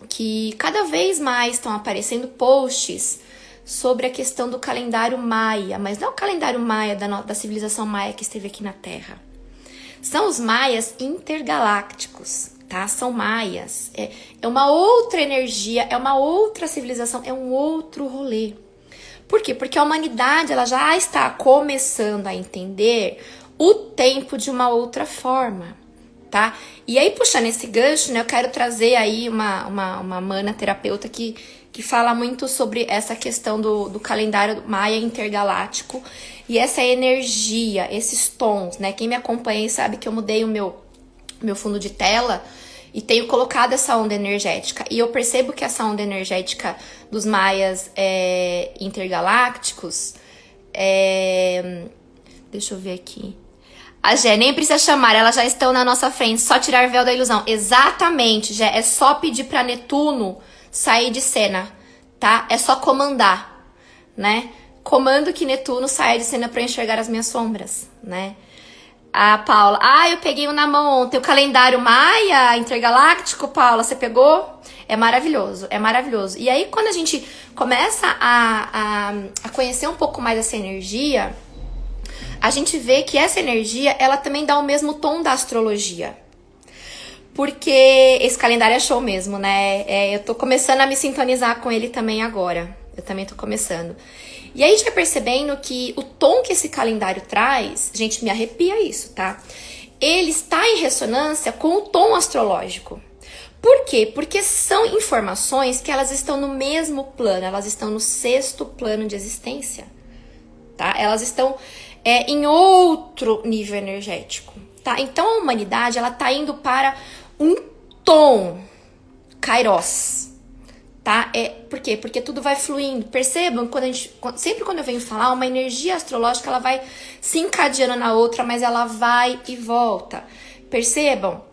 que cada vez mais estão aparecendo posts sobre a questão do calendário maia, mas não é o calendário maia da civilização maia que esteve aqui na Terra. São os maias intergalácticos, tá? São maias. É uma outra energia, é uma outra civilização, é um outro rolê. Por quê? Porque a humanidade, ela já está começando a entender o tempo de uma outra forma, tá? E aí, puxando esse gancho, né, eu quero trazer aí uma mana terapeuta que fala muito sobre essa questão do calendário maia intergaláctico e essa energia, esses tons, né? Quem me acompanha aí sabe que eu mudei o meu fundo de tela e tenho colocado essa onda energética. E eu percebo que essa onda energética dos maias intergalácticos deixa eu ver aqui. A Gé, nem precisa chamar, elas já estão na nossa frente, só tirar véu da ilusão. Exatamente, Gé, é só pedir pra Netuno sair de cena, tá? É só comandar, né? Comando que Netuno saia de cena pra enxergar as minhas sombras, né? A Paula, eu peguei um na mão ontem, o calendário maia intergaláctico, Paula, você pegou? É maravilhoso, é maravilhoso. E aí, quando a gente começa a conhecer um pouco mais essa energia, a gente vê que essa energia, ela também dá o mesmo tom da astrologia. Porque esse calendário é show mesmo, né? Eu tô começando a me sintonizar com ele também agora. Eu também tô começando. E aí a gente vai percebendo que o tom que esse calendário traz, gente, me arrepia isso, tá? Ele está em ressonância com o tom astrológico. Por quê? Porque são informações que elas estão no mesmo plano, elas estão no 6º plano de existência, tá? Elas estão em outro nível energético, tá? Então a humanidade, ela tá indo para um tom Kairos, tá? Por quê? Porque tudo vai fluindo. Percebam, sempre quando eu venho falar, uma energia astrológica, ela vai se encadeando na outra, mas ela vai e volta. Percebam,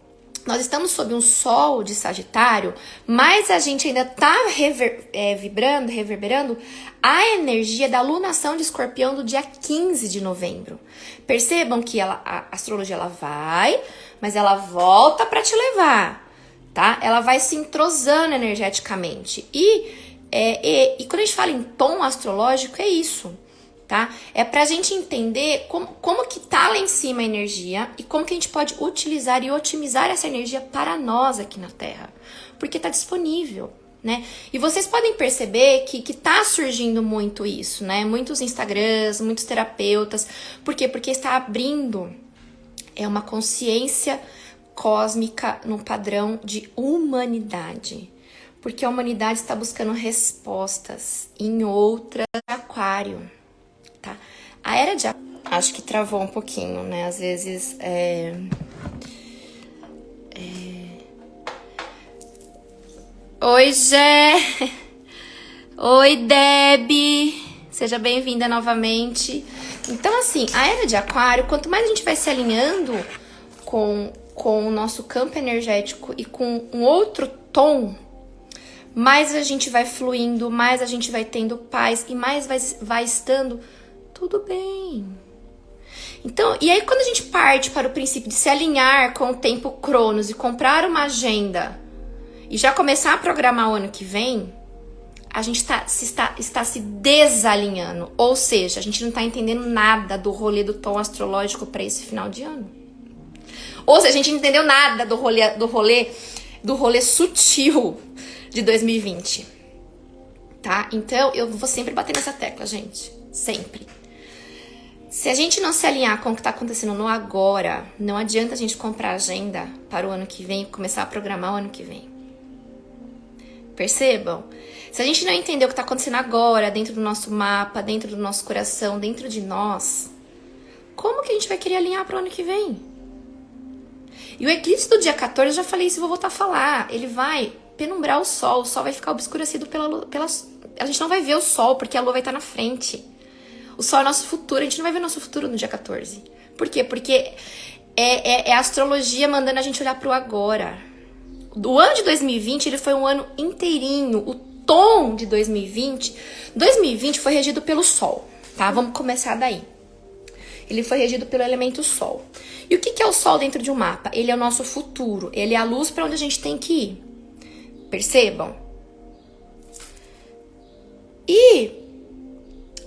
nós estamos sob um sol de Sagitário, mas a gente ainda tá reverberando a energia da lunação de Escorpião do dia 15 de novembro. Percebam que a astrologia, ela vai, mas ela volta para te levar, tá? Ela vai se entrosando energeticamente. E quando a gente fala em tom astrológico, é isso, tá? É pra gente entender como que tá lá em cima a energia e como que a gente pode utilizar e otimizar essa energia para nós aqui na Terra. Porque tá disponível, né? E vocês podem perceber que tá surgindo muito isso, né? Muitos Instagrams, muitos terapeutas. Por quê? Porque está abrindo uma consciência cósmica no padrão de humanidade. Porque a humanidade está buscando respostas em outra Aquário, tá? A Era de Aquário, acho que travou um pouquinho, né? Às vezes Oi, Gé! Oi, Debbie! Seja bem-vinda novamente. Então, assim, a Era de Aquário, quanto mais a gente vai se alinhando com o nosso campo energético e com um outro tom, mais a gente vai fluindo, mais a gente vai tendo paz e mais vai estando tudo bem. Então, e aí quando a gente parte para o princípio de se alinhar com o tempo Cronos e comprar uma agenda e já começar a programar o ano que vem, a gente está se desalinhando. Ou seja, a gente não está entendendo nada do rolê do tom astrológico para esse final de ano. Ou seja, a gente não entendeu nada do rolê sutil de 2020. Tá? Então, eu vou sempre bater nessa tecla, gente. Sempre. Se a gente não se alinhar com o que está acontecendo no agora, não adianta a gente comprar agenda para o ano que vem e começar a programar o ano que vem. Percebam? Se a gente não entender o que está acontecendo agora, dentro do nosso mapa, dentro do nosso coração, dentro de nós, como que a gente vai querer alinhar para o ano que vem? E o eclipse do dia 14, eu já falei isso e vou voltar a falar, ele vai penumbrar o sol vai ficar obscurecido pela lua, a gente não vai ver o sol porque a lua vai estar na frente. O sol é nosso futuro, a gente não vai ver nosso futuro no dia 14. Por quê? Porque é a astrologia mandando a gente olhar pro agora. O ano de 2020, ele foi um ano inteirinho. O tom de 2020 foi regido pelo sol, tá? Vamos começar daí. Ele foi regido pelo elemento sol. E o que é o sol dentro de um mapa? Ele é o nosso futuro, ele é a luz para onde a gente tem que ir. Percebam? E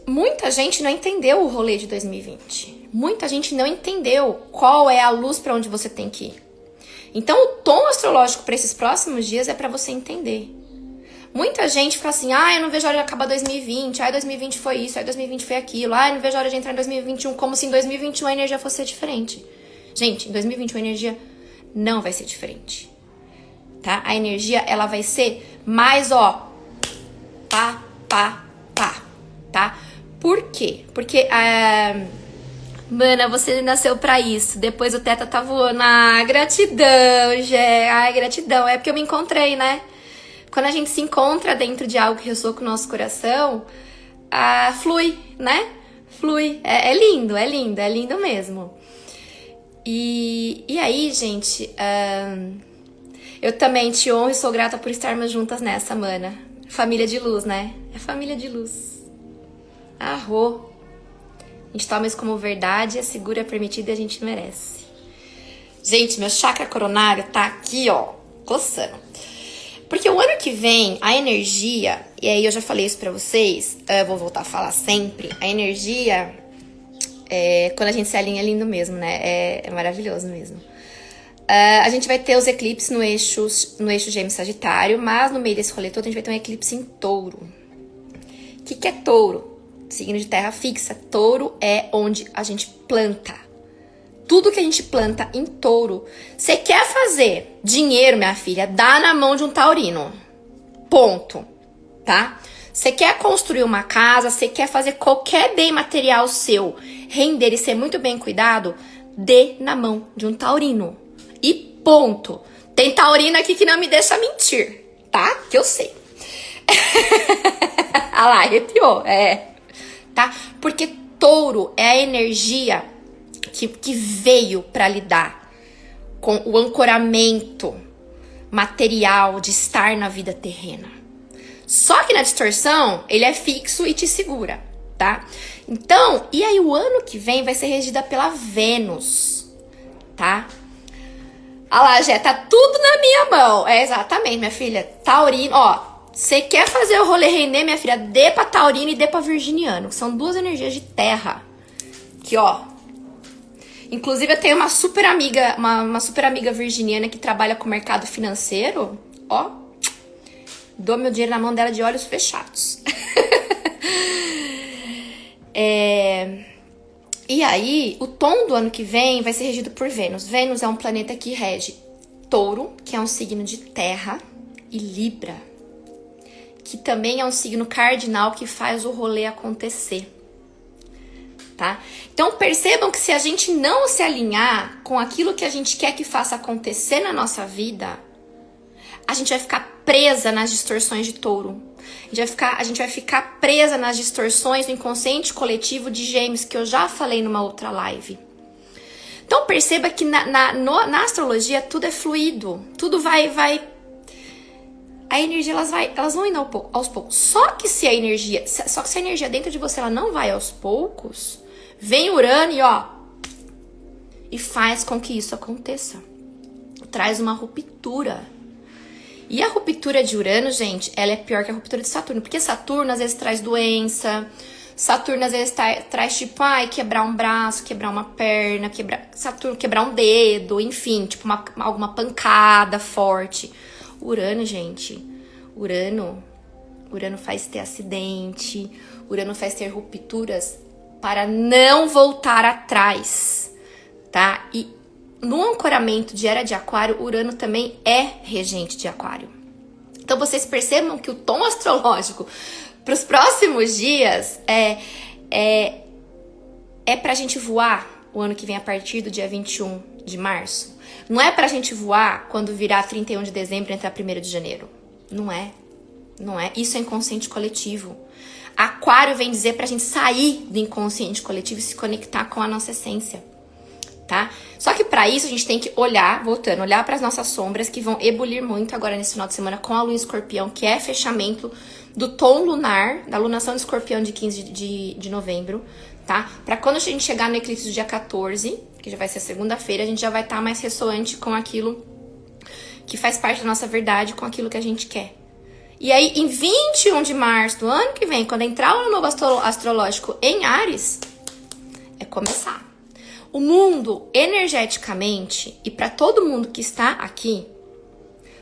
muita gente não entendeu o rolê de 2020. Muita gente não entendeu qual é a luz para onde você tem que ir. Então, o tom astrológico para esses próximos dias é para você entender. Muita gente fala assim, eu não vejo a hora de acabar 2020, 2020 foi isso, 2020 foi aquilo, eu não vejo a hora de entrar em 2021, como se em 2021 a energia fosse diferente. Gente, em 2021 a energia não vai ser diferente, tá? A energia, ela vai ser mais, pá, tá? Por quê? Porque, mana, você nasceu pra isso, depois o Teta tá voando, gratidão, Gé, gratidão, é porque eu me encontrei, né? Quando a gente se encontra dentro de algo que ressoa com o nosso coração, flui, né? Flui. É lindo mesmo. E aí, gente, eu também te honro e sou grata por estarmos juntas nessa, mana. Família de luz, né? É família de luz. Arro. A gente toma isso como verdade, é seguro, é permitido e a gente merece. Gente, meu chakra coronário tá aqui, coçando. Porque o ano que vem, a energia, e aí eu já falei isso pra vocês, eu vou voltar a falar sempre, a energia, quando a gente se alinha, é lindo mesmo, né? É maravilhoso mesmo. A gente vai ter os eclipses no eixo Gêmeos Sagitário, mas no meio desse rolê todo a gente vai ter um eclipse em Touro. O que é Touro? Signo de terra fixa. Touro é onde a gente planta. Tudo que a gente planta em Touro. Você quer fazer dinheiro, minha filha? Dá na mão de um taurino. Ponto. Tá? Você quer construir uma casa, você quer fazer qualquer bem material seu render e ser muito bem cuidado? Dê na mão de um taurino. E ponto. Tem taurino aqui que não me deixa mentir, tá? Que eu sei. Ah lá, arrepiou. Tá? Porque Touro é a energia que veio para lidar com o ancoramento material de estar na vida terrena. Só que na distorção, ele é fixo e te segura, tá? Então, e aí o ano que vem vai ser regida pela Vênus, tá? Olha lá, Jé, tá tudo na minha mão. Exatamente, minha filha. Taurino, você quer fazer o rolê render, minha filha? Dê pra taurino e dê pra virginiano. São duas energias de terra. Aqui, Inclusive, eu tenho uma super amiga, uma super amiga virginiana que trabalha com o mercado financeiro. Dou meu dinheiro na mão dela de olhos fechados. E aí, o tom do ano que vem vai ser regido por Vênus. Vênus é um planeta que rege Touro, que é um signo de terra, e Libra, que também é um signo cardinal que faz o rolê acontecer. Tá? Então percebam que se a gente não se alinhar com aquilo que a gente quer que faça acontecer na nossa vida, a gente vai ficar presa nas distorções de Touro. A gente vai ficar presa nas distorções do inconsciente coletivo de Gêmeos, que eu já falei numa outra live. Então perceba que na astrologia tudo é fluido, tudo vai... A energia, elas vão indo aos poucos. Só que se a energia dentro de você ela não vai aos poucos, vem Urano e faz com que isso aconteça. Traz uma ruptura. E a ruptura de Urano, gente, ela é pior que a ruptura de Saturno. Porque Saturno às vezes traz doença. Saturno às vezes traz tipo, quebrar um braço, quebrar uma perna, quebrar um dedo, enfim, tipo alguma pancada forte. Urano, gente, Urano faz ter acidente, Urano faz ter rupturas para não voltar atrás, tá? E no ancoramento de era de aquário, Urano também é regente de aquário. Então vocês percebam que o tom astrológico para os próximos dias é pra gente voar o ano que vem a partir do dia 21 de março. Não é pra gente voar quando virar 31 de dezembro e entrar 1º de janeiro. Não é. Não é. Isso é inconsciente coletivo. Aquário vem dizer pra gente sair do inconsciente coletivo e se conectar com a nossa essência, tá? Só que pra isso a gente tem que olhar, voltando, olhar pras nossas sombras que vão ebulir muito agora nesse final de semana com a lua em escorpião, que é fechamento do tom lunar, da lunação de escorpião de 15 de novembro, tá? Pra quando a gente chegar no eclipse do dia 14, que já vai ser segunda-feira, a gente já vai estar mais ressoante com aquilo que faz parte da nossa verdade, com aquilo que a gente quer. E aí, em 21 de março do ano que vem, quando entrar o ano novo astrológico em Áries, é começar. O mundo, energeticamente, e para todo mundo que está aqui,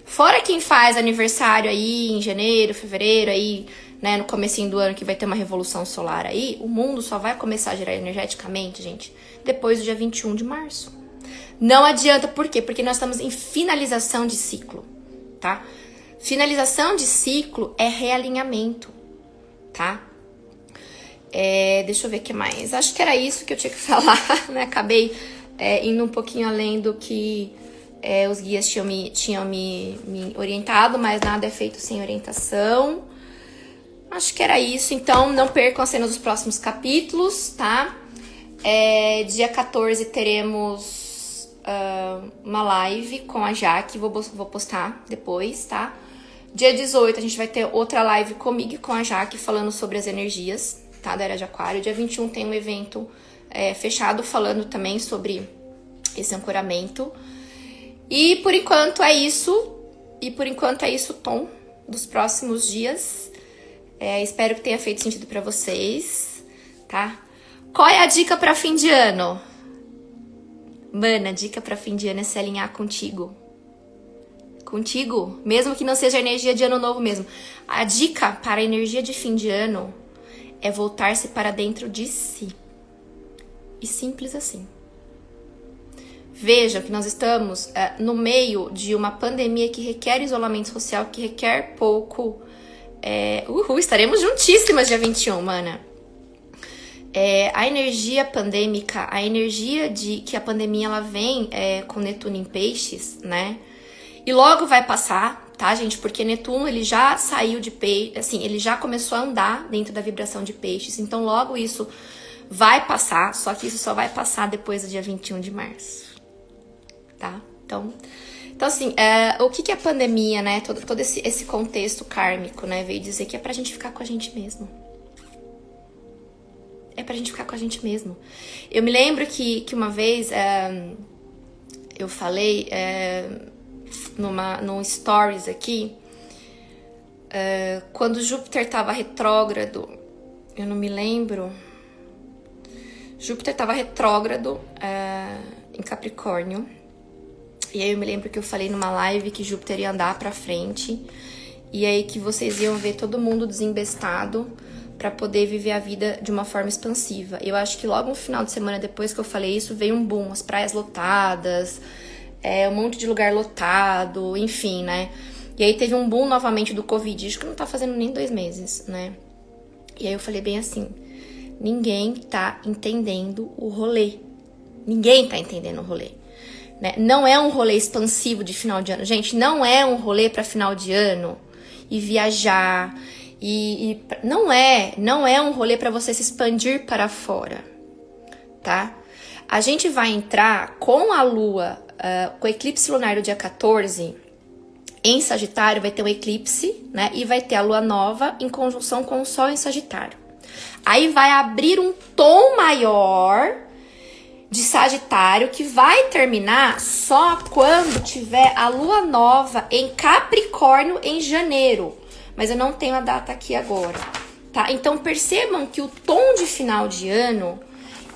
fora quem faz aniversário aí em janeiro, fevereiro, aí, né, no comecinho do ano que vai ter uma revolução solar aí, o mundo só vai começar a girar energeticamente, gente, depois do dia 21 de março. Não adianta, por quê? Porque nós estamos em finalização de ciclo, tá? Finalização de ciclo é realinhamento, tá? Deixa eu ver o que mais. Acho que era isso que eu tinha que falar, né? Acabei indo um pouquinho além do que os guias tinham me orientado, mas nada é feito sem orientação. Acho que era isso. Então, não percam as cenas dos próximos capítulos, tá? Dia 14 teremos uma live com a Jaque, vou postar depois, tá? Dia 18 a gente vai ter outra live comigo e com a Jaque falando sobre as energias, tá? Da Era de Aquário. Dia 21 tem um evento fechado falando também sobre esse ancoramento. E por enquanto é isso. O tom dos próximos dias. Espero que tenha feito sentido pra vocês, tá? Qual é a dica pra fim de ano? Mana, a dica pra fim de ano é se alinhar contigo. Contigo, mesmo que não seja a energia de ano novo mesmo. A dica para a energia de fim de ano é voltar-se para dentro de si. E simples assim. Vejam que nós estamos no meio de uma pandemia que requer isolamento social, que requer pouco... estaremos juntíssimas dia 21, mana. A energia pandêmica, a energia de que a pandemia ela vem com Netuno em peixes, né? E logo vai passar, tá, gente? Porque Netuno, ele já saiu de peixe, assim, ele já começou a andar dentro da vibração de peixes. Então, logo isso vai passar, só que isso só vai passar depois do dia 21 de março, tá? Então assim, o que é a pandemia, né? Todo esse contexto kármico, né? Veio dizer que é pra gente ficar com a gente mesmo. É pra gente ficar com a gente mesmo. Eu me lembro que uma vez eu falei... num stories aqui, quando Júpiter estava retrógrado, eu não me lembro, Júpiter estava retrógrado em Capricórnio, e aí eu me lembro que eu falei numa live que Júpiter ia andar pra frente, e aí que vocês iam ver todo mundo desembestado para poder viver a vida de uma forma expansiva. Eu acho que logo no final de semana depois que eu falei isso, veio um boom, as praias lotadas, um monte de lugar lotado, enfim, né? E aí teve um boom novamente do Covid, acho que não tá fazendo nem 2 meses, né? E aí eu falei bem assim, ninguém tá entendendo o rolê. Ninguém tá entendendo o rolê, né? Não é um rolê expansivo de final de ano. Gente, não é um rolê pra final de ano e viajar. Não é um rolê pra você se expandir para fora, tá? A gente vai entrar com a Lua... com o eclipse lunar do dia 14, em Sagitário vai ter um eclipse, né? E vai ter a lua nova em conjunção com o Sol em Sagitário. Aí vai abrir um tom maior de Sagitário que vai terminar só quando tiver a lua nova em Capricórnio em janeiro. Mas eu não tenho a data aqui agora, tá? Então percebam que o tom de final de ano,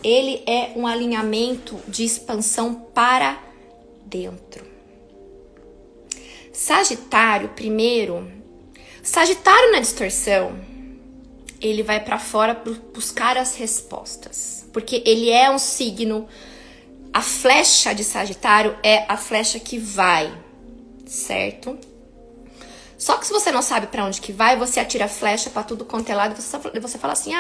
ele é um alinhamento de expansão para dentro. Sagitário, primeiro, Sagitário na distorção ele vai pra fora buscar as respostas. Porque ele é um signo, a flecha de Sagitário é a flecha que vai, certo? Só que se você não sabe pra onde que vai, você atira a flecha pra tudo quanto é lado e você fala assim,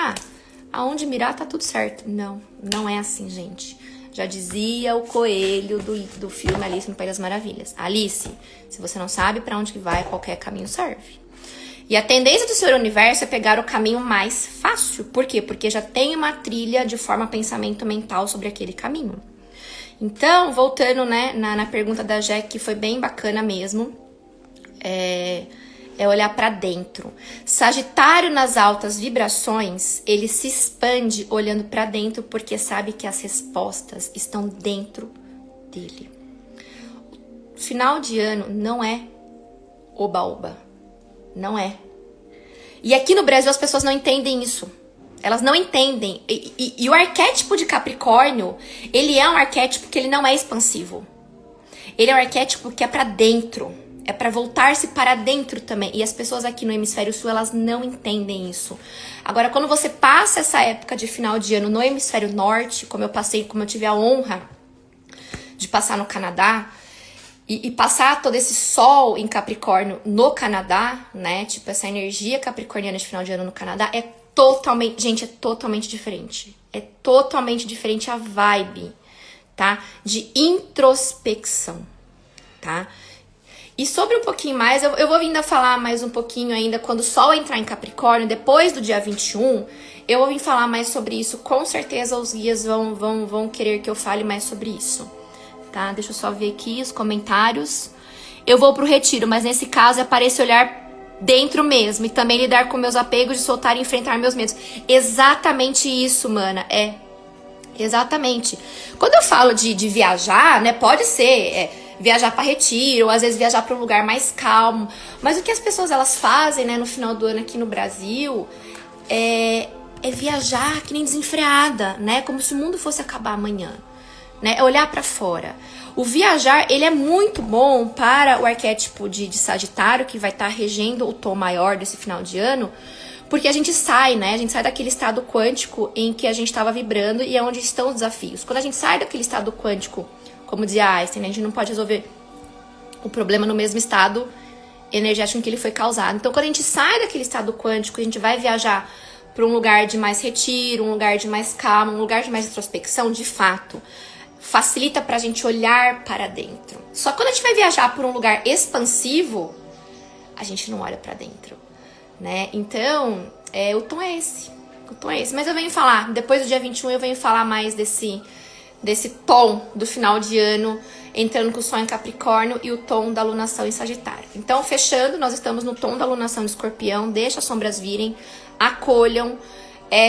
aonde mirar tá tudo certo. Não, não é assim, gente. Já dizia o coelho do filme Alice no País das Maravilhas. Alice, se você não sabe pra onde que vai, qualquer caminho serve. E a tendência do seu universo é pegar o caminho mais fácil. Por quê? Porque já tem uma trilha de forma pensamento mental sobre aquele caminho. Então, voltando, né, na pergunta da Jack, que foi bem bacana mesmo, é olhar pra dentro. Sagitário nas altas vibrações, ele se expande olhando pra dentro porque sabe que as respostas estão dentro dele. Final de ano não é oba-oba. Não é. E aqui no Brasil as pessoas não entendem isso. Elas não entendem. E o arquétipo de Capricórnio, ele é um arquétipo que ele não é expansivo. Ele é um arquétipo que é pra dentro. É pra voltar-se para dentro também. E as pessoas aqui no Hemisfério Sul, elas não entendem isso. Agora, quando você passa essa época de final de ano no Hemisfério Norte, como eu tive a honra de passar no Canadá, e passar todo esse sol em Capricórnio no Canadá, né? Tipo, essa energia capricorniana de final de ano no Canadá é totalmente... Gente, é totalmente diferente. É totalmente diferente a vibe, tá? De introspecção, tá? E sobre um pouquinho mais, eu vou ainda falar mais um pouquinho ainda quando o sol entrar em Capricórnio, depois do dia 21, eu vou vir falar mais sobre isso. Com certeza os guias vão querer que eu fale mais sobre isso. Tá? Deixa eu só ver aqui os comentários. Eu vou pro retiro, mas nesse caso é para esse olhar dentro mesmo. E também lidar com meus apegos, de soltar e enfrentar meus medos. Exatamente isso, mana. Exatamente. Quando eu falo de viajar, né? Pode ser viajar para retiro, ou às vezes viajar para um lugar mais calmo. Mas o que as pessoas elas fazem, né, no final do ano aqui no Brasil é viajar que nem desenfreada, né? Como se o mundo fosse acabar amanhã. Né? É olhar para fora. O viajar, ele é muito bom para o arquétipo de Sagitário, que vai estar regendo o tom maior desse final de ano, porque a gente sai, né? A gente sai daquele estado quântico em que a gente estava vibrando e é onde estão os desafios. Quando a gente sai daquele estado quântico, como dizia Einstein, né? A gente não pode resolver o problema no mesmo estado energético em que ele foi causado. Então, quando a gente sai daquele estado quântico, a gente vai viajar para um lugar de mais retiro, um lugar de mais calma, um lugar de mais introspecção, de fato. Facilita pra gente olhar para dentro. Só que quando a gente vai viajar por um lugar expansivo, a gente não olha pra dentro, né? Então, o tom é esse. O tom é esse. Mas eu venho falar, depois do dia 21, eu venho falar mais desse tom do final de ano, entrando com o sol em Capricórnio e o tom da alunação em Sagitário. Então, fechando, nós estamos no tom da alunação de Escorpião. Deixa as sombras virem, acolham,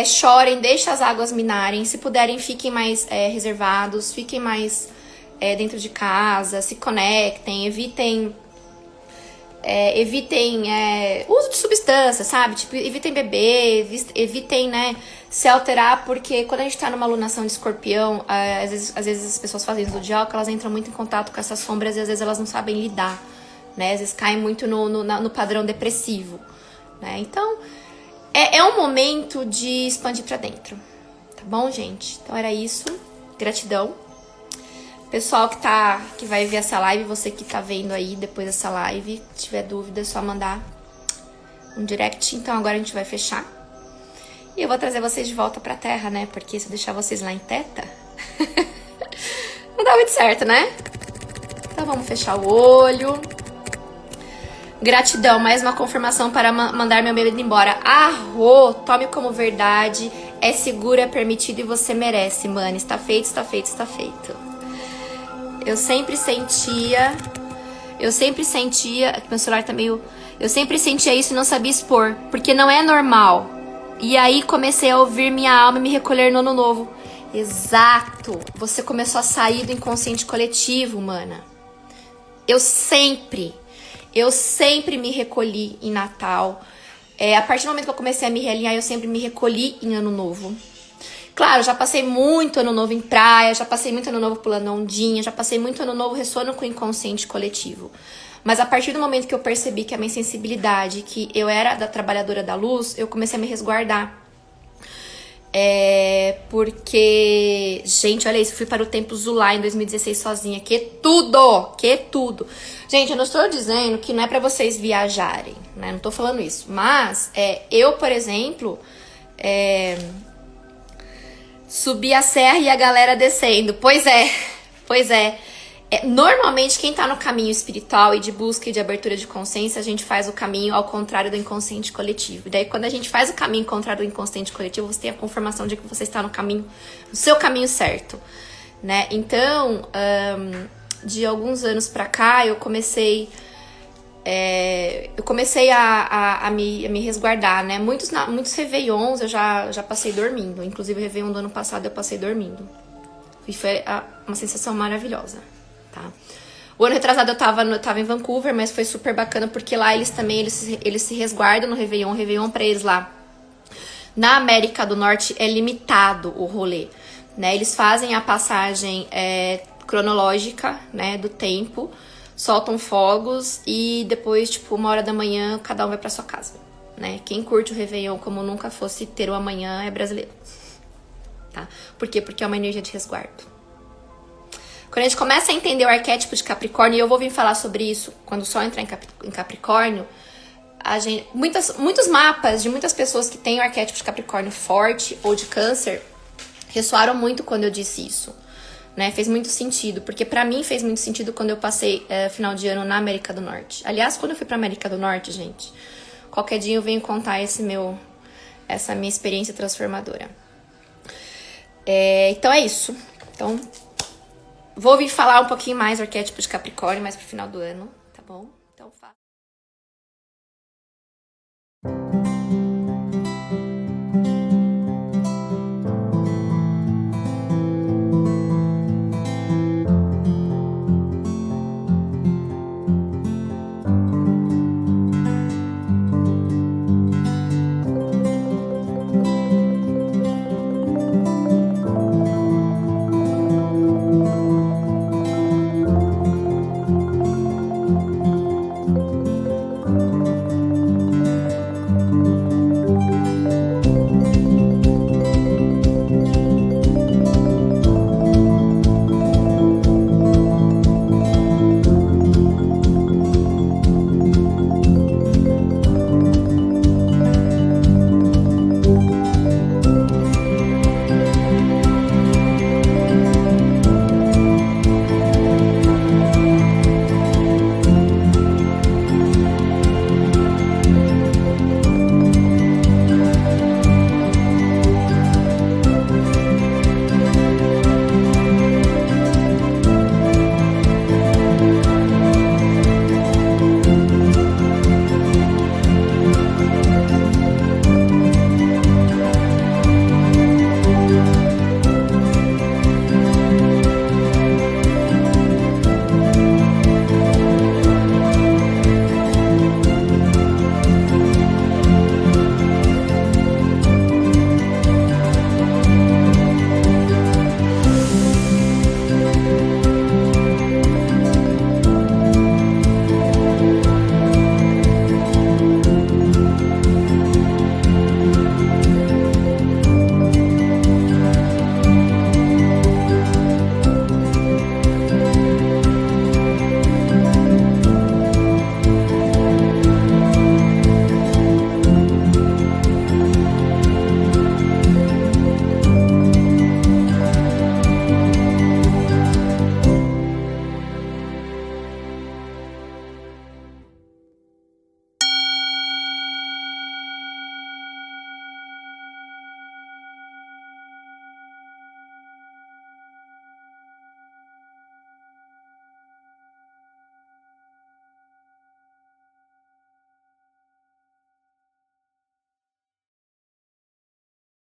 chorem, deixem as águas minarem. Se puderem, fiquem mais reservados, fiquem mais dentro de casa, se conectem, evitem uso de substâncias, sabe? Tipo, evitem beber, evitem, né, se alterar, porque quando a gente tá numa alunação de Escorpião, às vezes as pessoas fazem zodíaco, elas entram muito em contato com essas sombras e às vezes elas não sabem lidar, né? Às vezes caem muito no padrão depressivo, né? Então, é um momento de expandir pra dentro, tá bom, gente? Então era isso, gratidão. Pessoal que vai ver essa live, você que tá vendo aí depois dessa live, se tiver dúvida é só mandar um direct. Então agora a gente vai fechar. E eu vou trazer vocês de volta pra terra, né? Porque se eu deixar vocês lá em teta, não dá muito certo, né? Então vamos fechar o olho. Gratidão, mais uma confirmação para mandar meu medo embora. Arro, tome como verdade, é seguro, é permitido e você merece, mano. Está feito, está feito, está feito. Eu sempre sentia, meu celular tá meio... Eu sempre sentia isso e não sabia expor, porque não é normal. E aí comecei a ouvir minha alma me recolher no ano novo. Exato, você começou a sair do inconsciente coletivo, mana. Eu sempre me recolhi em Natal. A partir do momento que eu comecei a me realinhar, eu sempre me recolhi em Ano Novo. Claro, já passei muito Ano Novo em praia, já passei muito Ano Novo pulando ondinha, já passei muito Ano Novo ressoando com o inconsciente coletivo. Mas a partir do momento que eu percebi que a minha sensibilidade, que eu era da trabalhadora da luz, eu comecei a me resguardar. Porque, gente, olha isso, eu fui para o Templo Zulá em 2016 sozinha, que tudo. Gente, eu não estou dizendo que não é para vocês viajarem, né? Não tô falando isso. Mas, eu, por exemplo, subi a serra e a galera descendo. Pois é. Normalmente, quem tá no caminho espiritual e de busca e de abertura de consciência, a gente faz o caminho ao contrário do inconsciente coletivo. E daí, quando a gente faz o caminho contrário do inconsciente coletivo, você tem a confirmação de que você está no seu caminho certo, né? Então, de alguns anos pra cá, eu comecei a me resguardar, né? Muitos réveillons eu já passei dormindo. Inclusive, o réveillon do ano passado eu passei dormindo. E foi uma sensação maravilhosa. Tá? O ano retrasado eu tava em Vancouver, mas foi super bacana porque lá eles se resguardam no Réveillon. O Réveillon pra eles lá na América do Norte é limitado o rolê, né? Eles fazem a passagem cronológica, né, do tempo, soltam fogos e depois, tipo, 1h da manhã, cada um vai pra sua casa, né? Quem curte o Réveillon como nunca fosse ter o amanhã é brasileiro, tá? Por quê? Porque é uma energia de resguardo. Quando a gente começa a entender o arquétipo de Capricórnio, e eu vou vir falar sobre isso quando o Sol entrar em Capricórnio, muitos mapas de muitas pessoas que têm o arquétipo de Capricórnio forte ou de Câncer ressoaram muito quando eu disse isso, né? Fez muito sentido, porque pra mim fez muito sentido quando eu passei final de ano na América do Norte. Aliás, quando eu fui pra América do Norte, gente, qualquer dia eu venho contar essa minha experiência transformadora. Então é isso. Então, vou vir falar um pouquinho mais do arquétipo de Capricórnio mais pro final do ano, tá bom? Então,